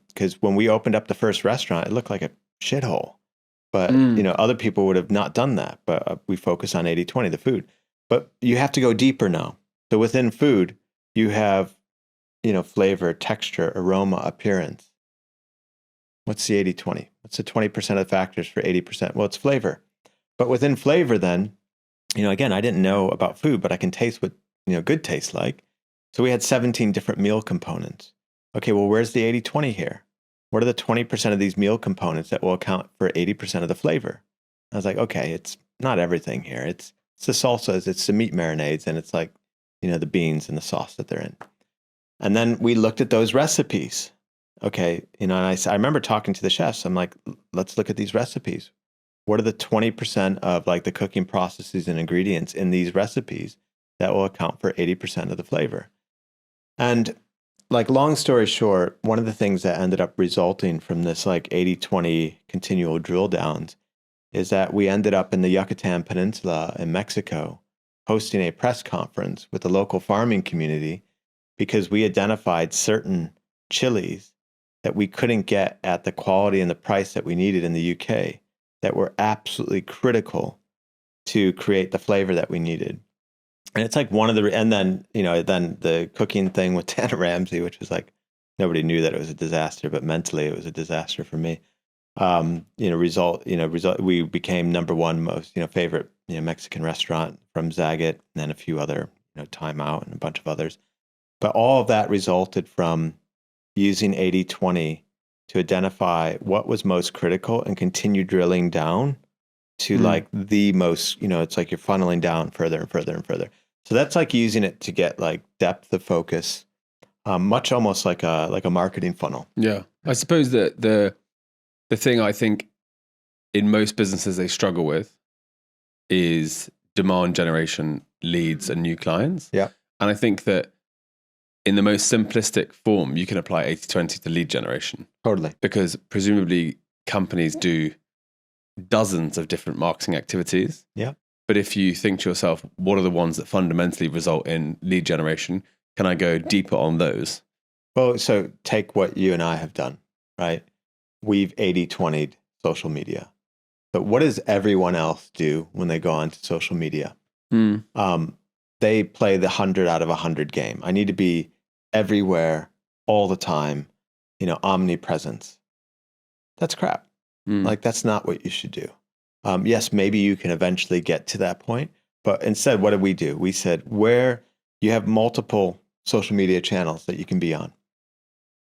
Because when we opened up the first restaurant, it looked like a shithole. But, other people would have not done that. But we focus on 80-20, the food. But you have to go deeper now. So within food, you have, flavor, texture, aroma, appearance. What's the 80-20? What's the 20% of the factors for 80%? Well, it's flavor. But within flavor then, again, I didn't know about food, but I can taste what, good tastes like. So we had 17 different meal components. Okay, well, where's the 80-20 here? What are the 20% of these meal components that will account for 80% of the flavor? I was like, okay, it's not everything here. It's the salsas, it's the meat marinades, and it's like, the beans and the sauce that they're in. And then we looked at those recipes. Okay, and I remember talking to the chefs. I'm like, let's look at these recipes. What are the 20% of like the cooking processes and ingredients in these recipes that will account for 80% of the flavor? And like, long story short, one of the things that ended up resulting from this like 80-20 continual drill downs is that we ended up in the Yucatan Peninsula in Mexico hosting a press conference with the local farming community because we identified certain chilies that we couldn't get at the quality and the price that we needed in the UK that were absolutely critical to create the flavor that we needed. And it's like one of the, and then, then the cooking thing with Dana Ramsey, which was like, nobody knew that it was a disaster, but mentally it was a disaster for me. We became number one most, favorite, Mexican restaurant from Zagat, and then a few other, Time Out and a bunch of others. But all of that resulted from using 80-20 to identify what was most critical and continue drilling down to like the most, it's like you're funneling down further and further and further. So that's like using it to get like depth of focus, much almost like a marketing funnel.
Yeah. I suppose that the thing I think in most businesses they struggle with is demand generation, leads, and new clients.
Yeah.
And I think that in the most simplistic form, you can apply 80-20 to lead generation.
Totally.
Because presumably companies do dozens of different marketing activities.
Yeah.
But if you think to yourself, what are the ones that fundamentally result in lead generation? Can I go deeper on those?
Well, so take what you and I have done, right? We've 80-20'd social media. But what does everyone else do when they go onto social media? They play the 100 out of 100 game. I need to be everywhere all the time, omnipresence. That's crap. Like, that's not what you should do. Yes, maybe you can eventually get to that point. But instead, what did we do? We said, where you have multiple social media channels that you can be on.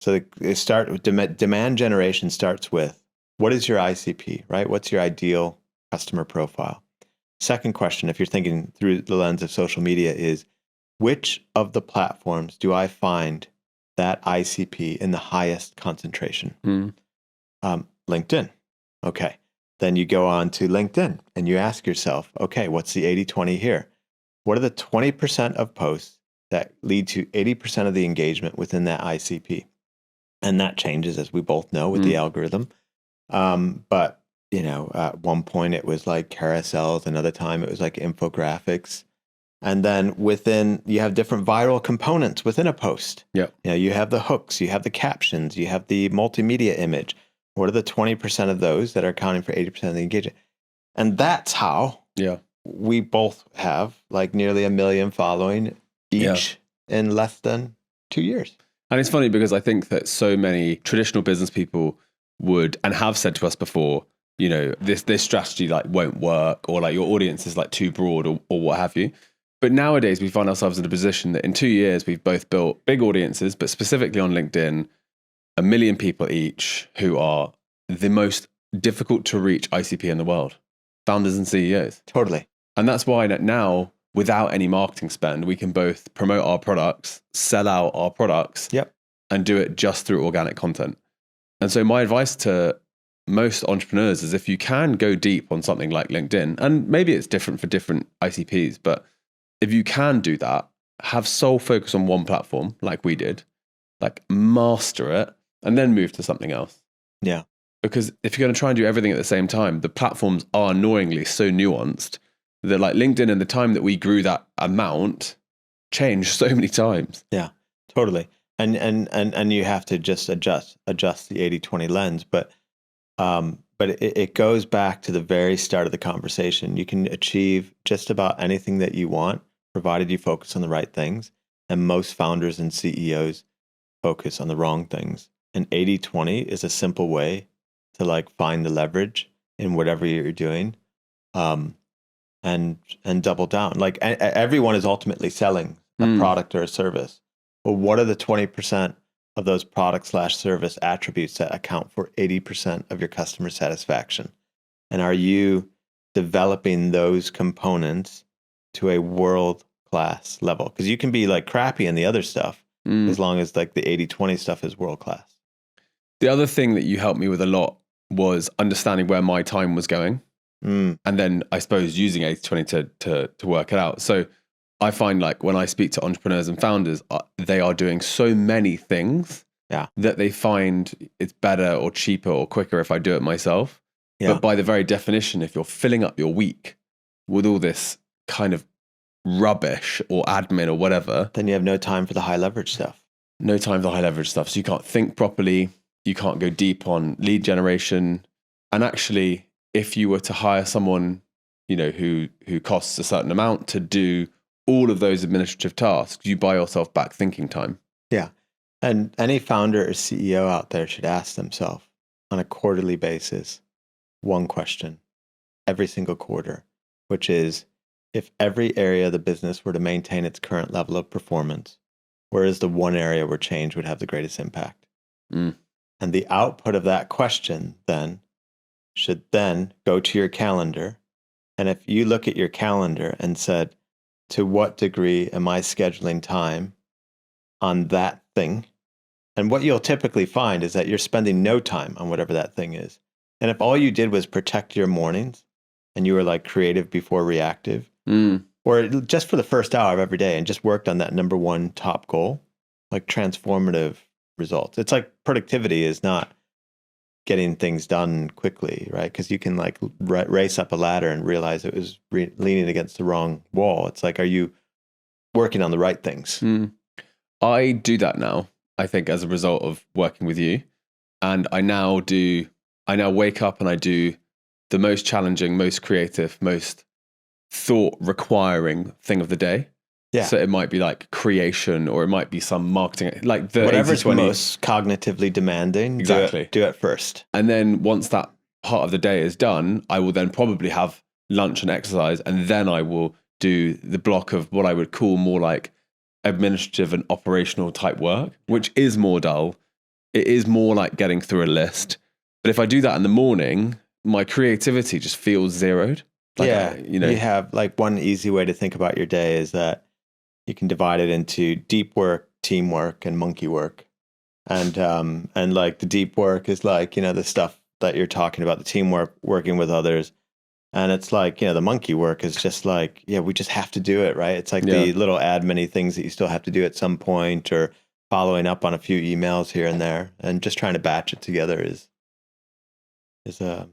So they start with demand generation starts with, what is your ICP, right? What's your ideal customer profile? Second question, if you're thinking through the lens of social media, is which of the platforms do I find that ICP in the highest concentration? LinkedIn. Okay. Then you go on to LinkedIn and you ask yourself, okay, what's the 80-20 here? What are the 20% of posts that lead to 80% of the engagement within that ICP? And that changes, as we both know, with the algorithm. But, at one point it was like carousels, another time it was like infographics. And then you have different viral components within a post.
Yeah.
You have the hooks, you have the captions, you have the multimedia image. What are the 20% of those that are accounting for 80% of the engagement? And that's how we both have like nearly 1 million following each in less than 2 years.
And it's funny because I think that so many traditional business people would and have said to us before, this strategy like won't work, or like your audience is like too broad, or what have you. But nowadays we find ourselves in a position that in 2 years we've both built big audiences, but specifically on LinkedIn, 1 million people each who are the most difficult to reach ICP in the world, founders and CEOs.
Totally.
And that's why now, without any marketing spend, we can both promote our products, sell out our products, and do it just through organic content. And so my advice to most entrepreneurs is, if you can go deep on something like LinkedIn, and maybe it's different for different ICPs, but if you can do that, have sole focus on one platform like we did, like master it, and then move to something else.
Yeah.
Because if you're going to try and do everything at the same time, the platforms are annoyingly so nuanced that like LinkedIn and the time that we grew that amount changed so many times.
Yeah, totally. And you have to just adjust the 80-20 lens. But it goes back to the very start of the conversation. You can achieve just about anything that you want, provided you focus on the right things. And most founders and CEOs focus on the wrong things. And 80-20 is a simple way to like find the leverage in whatever you're doing, and double down. Like everyone is ultimately selling a product or a service. But what are the 20% of those product/service attributes that account for 80% of your customer satisfaction? And are you developing those components to a world-class level? Because you can be like crappy in the other stuff as long as like the 80-20 stuff is world-class.
The other thing that you helped me with a lot was understanding where my time was going. And then I suppose using 80-20 to work it out. So I find like when I speak to entrepreneurs and founders, they are doing so many things that they find it's better or cheaper or quicker if I do it myself. But by the very definition, if you're filling up your week with all this kind of rubbish or admin or whatever,
then you have no time for the high leverage stuff.
No time for the high leverage stuff. So you can't think properly. You can't go deep on lead generation. And actually, if you were to hire someone, you know, who costs a certain amount to do all of those administrative tasks, you buy yourself back thinking time.
Yeah. And any founder or CEO out there should ask themselves on a quarterly basis one question every single quarter, which is, if every area of the business were to maintain its current level of performance, where is the one area where change would have the greatest impact? And the output of that question then should then go to your calendar. And if you look at your calendar and said, to what degree am I scheduling time on that thing? And what you'll typically find is that you're spending no time on whatever that thing is. And if all you did was protect your mornings and you were like creative before reactive, or just for the first hour of every day and just worked on that number one top goal, like transformative results. It's like productivity is not getting things done quickly, right? Because you can like race up a ladder and realize it was leaning against the wrong wall. It's like, are you working on the right things?
I do that now, I think, as a result of working with you. And I now wake up and I do the most challenging, most creative, most thought requiring thing of the day. Yeah. So it might be like creation, or it might be some marketing, like the
whatever's most cognitively demanding.
Exactly.
Do it first.
And then once that part of the day is done, I will then probably have lunch and exercise, and then I will do the block of what I would call more like administrative and operational type work, which is more dull. It is more like getting through a list. But if I do that in the morning, my creativity just feels zeroed. Like,
you have like one easy way to think about your day is that you can divide it into deep work, teamwork, and monkey work. And like the deep work is like, the stuff that you're talking about, the teamwork, working with others. And it's like, the monkey work is just like, we just have to do it, right? It's like the little admin-y things that you still have to do at some point, or following up on a few emails here and there, and just trying to batch it together is a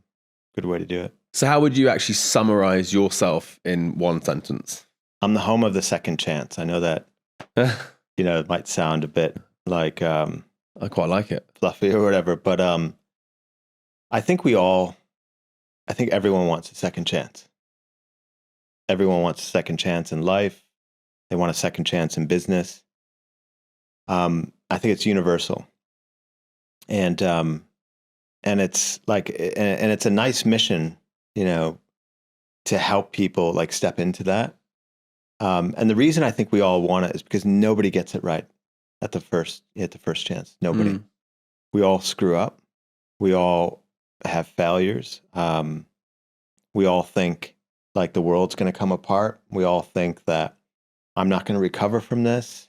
good way to do it.
So how would you actually summarize yourself in one sentence?
I'm the home of the second chance. I know that, it might sound a bit like,
I quite like it,
fluffy or whatever, but I think everyone wants a second chance. Everyone wants a second chance in life. They want a second chance in business. I think it's universal. And it's like, and it's a nice mission, to help people like step into that. And the reason I think we all want it is because nobody gets it right at the first chance. Nobody. We all screw up. We all have failures. We all think like the world's going to come apart. We all think that I'm not going to recover from this.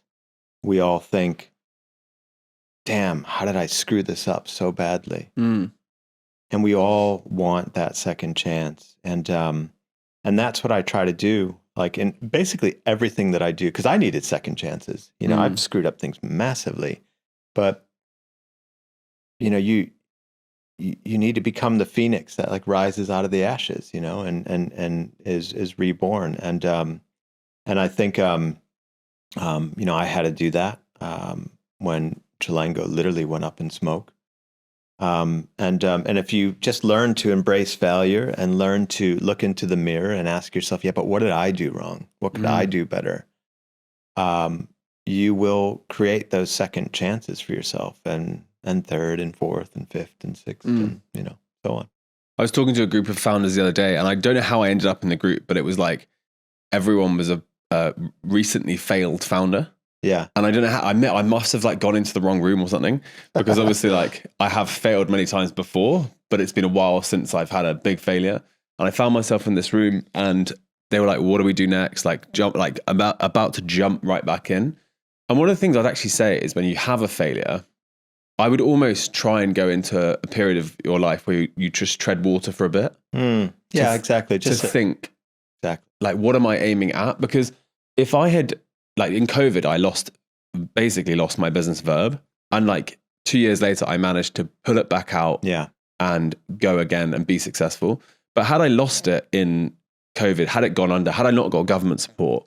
We all think, damn, how did I screw this up so badly? And we all want that second chance. And that's what I try to do, like in basically everything that I do, because I needed second chances. I've screwed up things massively, but you you need to become the phoenix that like rises out of the ashes, you know, and is reborn. And I think, you know, I had to do that when Chilango literally went up in smoke. And if you just learn to embrace failure and learn to look into the mirror and ask yourself, yeah, but what did I do wrong? What could I do better? You will create those second chances for yourself, and third and fourth and fifth and sixth, and you know, so on.
I was talking to a group of founders the other day, and I don't know how I ended up in the group, but it was like everyone was a recently failed founder.
Yeah.
And I don't know how I must have like gone into the wrong room or something, because obviously like I have failed many times before, but it's been a while since I've had a big failure. And I found myself in this room and they were like, what do we do next? Like jump, like about to jump right back in. And one of the things I'd actually say is when you have a failure, I would almost try and go into a period of your life where you just tread water for a bit.
Yeah, exactly.
Just think,
exactly,
like, what am I aiming at? Because if I had, like in COVID, I basically lost my business Verb. And like 2 years later, I managed to pull it back out and go again and be successful. But had I lost it in COVID, had it gone under, had I not got government support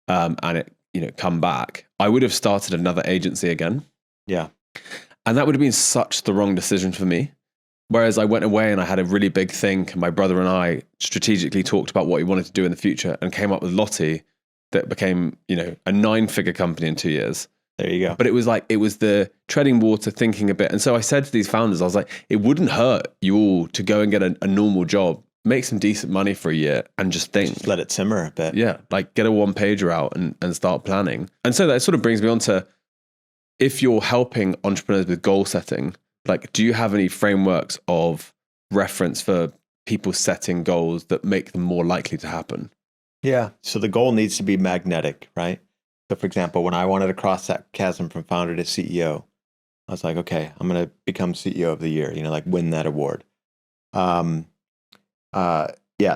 and it, you know, come back, I would have started another agency again.
Yeah.
And that would have been such the wrong decision for me. Whereas I went away and I had a really big think. My brother and I strategically talked about what we wanted to do in the future and came up with Lottie that became, you know, a 9-figure company in 2 years.
There you go.
But it was the treading water, thinking a bit. And so I said to these founders, I was like, it wouldn't hurt you all to go and get a normal job, make some decent money for a year and just think.
Just let it simmer a bit.
Yeah. Like get a 1-pager out and start planning. And so that sort of brings me on to, if you're helping entrepreneurs with goal setting, like, do you have any frameworks of reference for people setting goals that make them more likely to happen?
Yeah. So the goal needs to be magnetic, right? So for example, when I wanted to cross that chasm from founder to CEO, I was like, okay, I'm going to become CEO of the year, you know, like win that award. Yeah.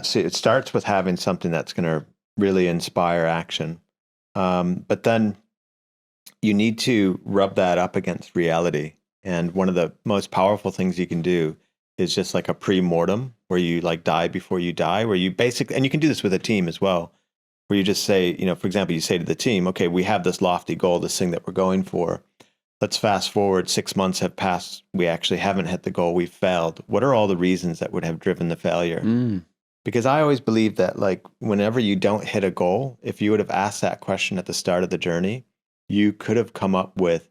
So it starts with having something that's going to really inspire action. But then you need to rub that up against reality. And one of the most powerful things you can do is just like a pre-mortem where you like die before you die, where you basically, and you can do this with a team as well, where you just say, you know, for example, you say to the team, okay, we have this lofty goal, this thing that we're going for. Let's fast forward 6 months have passed. We actually haven't hit the goal. We've failed. What are all the reasons that would have driven the failure? Because I always believe that like whenever you don't hit a goal, if you would have asked that question at the start of the journey, you could have come up with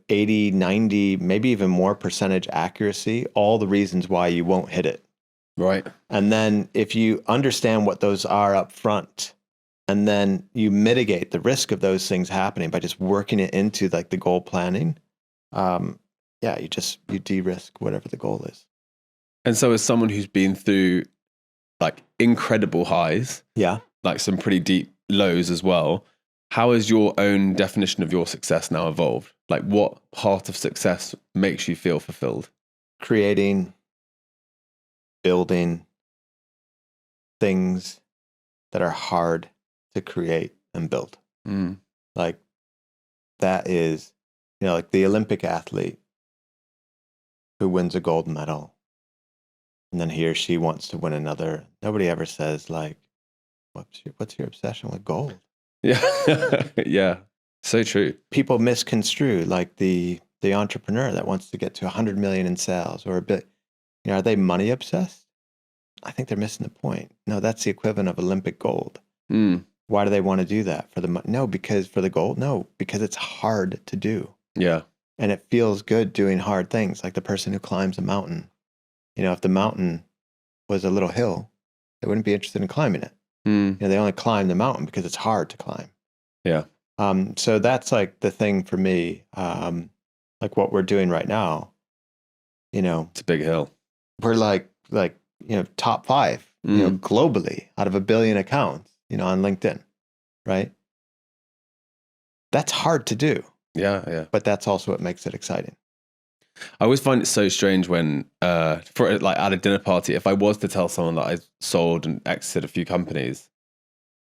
80, 90, maybe even more percentage accuracy, all the reasons why you won't hit it.
Right.
And then if you understand what those are up front, and then you mitigate the risk of those things happening by just working it into like the goal planning, you de-risk whatever the goal is.
And so as someone who's been through like incredible highs, like some pretty deep lows as well, how has your own definition of your success now evolved? Like what part of success makes you feel fulfilled?
Creating, building things that are hard to create and build. Like that is, you know, like the Olympic athlete who wins a gold medal and then he or she wants to win another. Nobody ever says like, what's your obsession with gold?
Yeah. Yeah. So true.
People misconstrue like the entrepreneur that wants to get to 100 million in sales or a bit, you know, are they money obsessed? I think they're missing the point. No, that's the equivalent of Olympic gold. Why do they want to do that? For the money? No, because for the gold? No, because it's hard to do.
Yeah.
And it feels good doing hard things, like the person who climbs a mountain. You know, if the mountain was a little hill, they wouldn't be interested in climbing it. You know, they only climb the mountain because it's hard to climb.
Yeah.
So that's like the thing for me, like what we're doing right now, you know.
It's a big hill.
We're like, you know, top 5, you know, globally out of 1 billion accounts, you know, on LinkedIn, right? That's hard to do.
Yeah, yeah.
But that's also what makes it exciting.
I always find it so strange when, for like at a dinner party, if I was to tell someone that I sold and exited a few companies,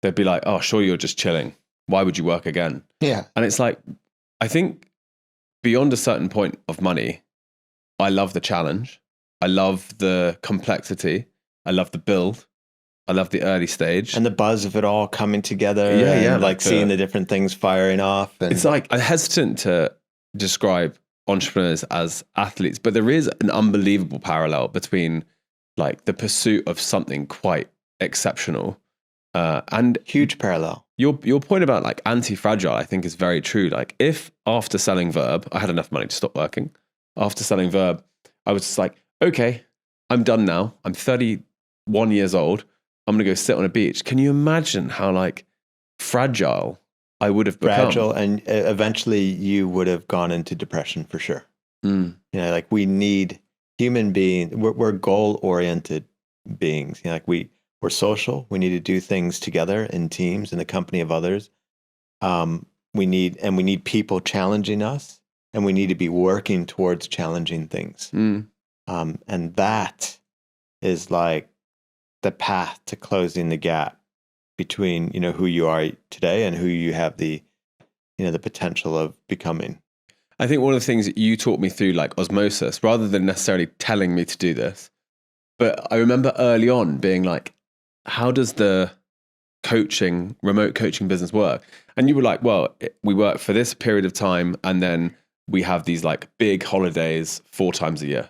they'd be like, "Oh, sure, you're just chilling. Why would you work again?"
Yeah.
And it's like, I think beyond a certain point of money, I love the challenge. I love the complexity. I love the build. I love the early stage.
And the buzz of it all coming together.
Yeah,
and
yeah,
like
like
seeing the different things firing off. And
it's like, I'm hesitant to describe entrepreneurs as athletes, but there is an unbelievable parallel between like the pursuit of something quite exceptional and
huge parallel.
your point about like anti-fragile, I think, is very true. Like, if after selling Verb, I had enough money to stop working. After selling Verb, I was just like, okay, I'm done now. I'm 31 years old. I'm going to go sit on a beach. Can you imagine how like fragile I would have become?
Fragile, and eventually you would have gone into depression for sure.
Mm.
You know, like we need human beings. We're goal-oriented beings. You know, like we're social. We need to do things together in teams in the company of others. We need people challenging us, and we need to be working towards challenging things.
Mm.
And that is like the path to closing the gap between, you know, who you are today and who you have the potential of becoming.
I think one of the things that you taught me through like osmosis, rather than necessarily telling me to do this, but I remember early on being like, how does the remote coaching business work? And you were like, well, we work for this period of time, and then we have these like big holidays 4 times a year.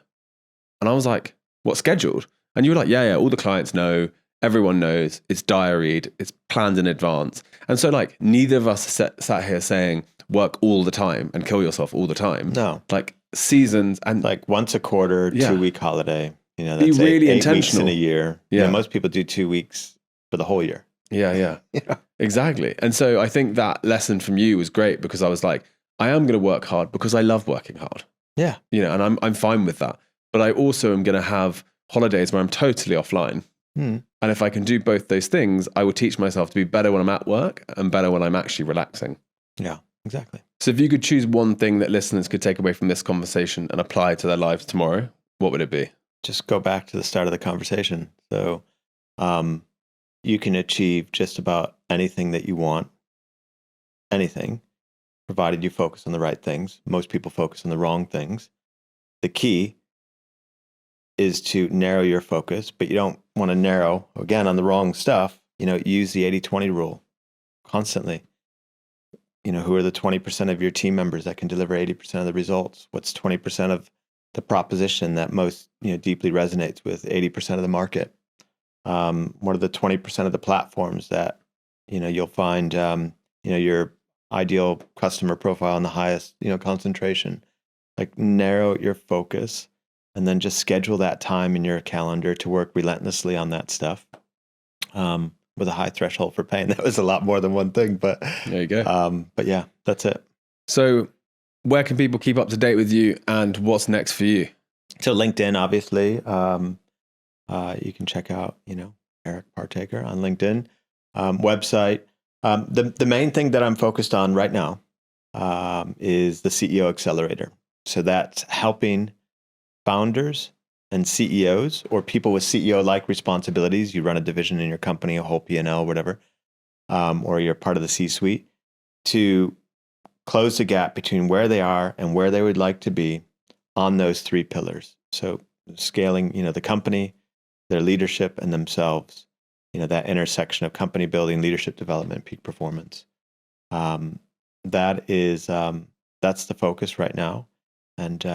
And I was like, what, scheduled? And you were like, yeah, all the clients know, everyone knows, it's diaried, it's planned in advance. And so like neither of us sat here saying work all the time and kill yourself all the time.
No.
Like seasons and
like once a quarter, 2-week holiday. You know,
be
that's
really
eight
intentional.
weeks in a year.
Yeah.
You know, most people do 2 weeks for the whole year.
Yeah. Exactly. And so I think that lesson from you was great, because I was like, I am going to work hard because I love working hard.
Yeah.
You know, and I'm fine with that. But I also am going to have holidays where I'm totally offline. And if I can do both those things, I will teach myself to be better when I'm at work and better when I'm actually relaxing.
Yeah, exactly.
So if you could choose one thing that listeners could take away from this conversation and apply to their lives tomorrow, what would it be?
Just go back to the start of the conversation. So you can achieve just about anything that you want, anything, provided you focus on the right things. Most people focus on the wrong things. The key is to narrow your focus, but you don't want to narrow, again, on the wrong stuff. You know, use the 80-20 rule constantly. You know, who are the 20% of your team members that can deliver 80% of the results? What's 20% of the proposition that most, you know, deeply resonates with 80% of the market? What are the 20% of the platforms that, you know, you'll find, you know, your ideal customer profile in the highest, you know, concentration? Like, narrow your focus, and then just schedule that time in your calendar to work relentlessly on that stuff, with a high threshold for pain. That was a lot more than one thing, but
there you go.
But yeah, that's it.
So where can people keep up to date with you, and what's next for you?
So LinkedIn, obviously, you can check out, you know, Eric Partaker on LinkedIn. Website. The main thing that I'm focused on right now is the CEO Accelerator. So that's helping founders and CEOs, or people with CEO-like responsibilities. You run a division in your company, a whole P&L, whatever, or you're part of the C-suite, to close the gap between where they are and where they would like to be on those 3 pillars. So scaling, you know, the company, their leadership, and themselves. You know, that intersection of company building, leadership development, peak performance. That is that's the focus right now. And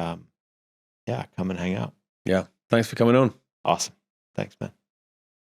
yeah, come and hang out.
Yeah. Thanks for coming on.
Awesome. Thanks, man.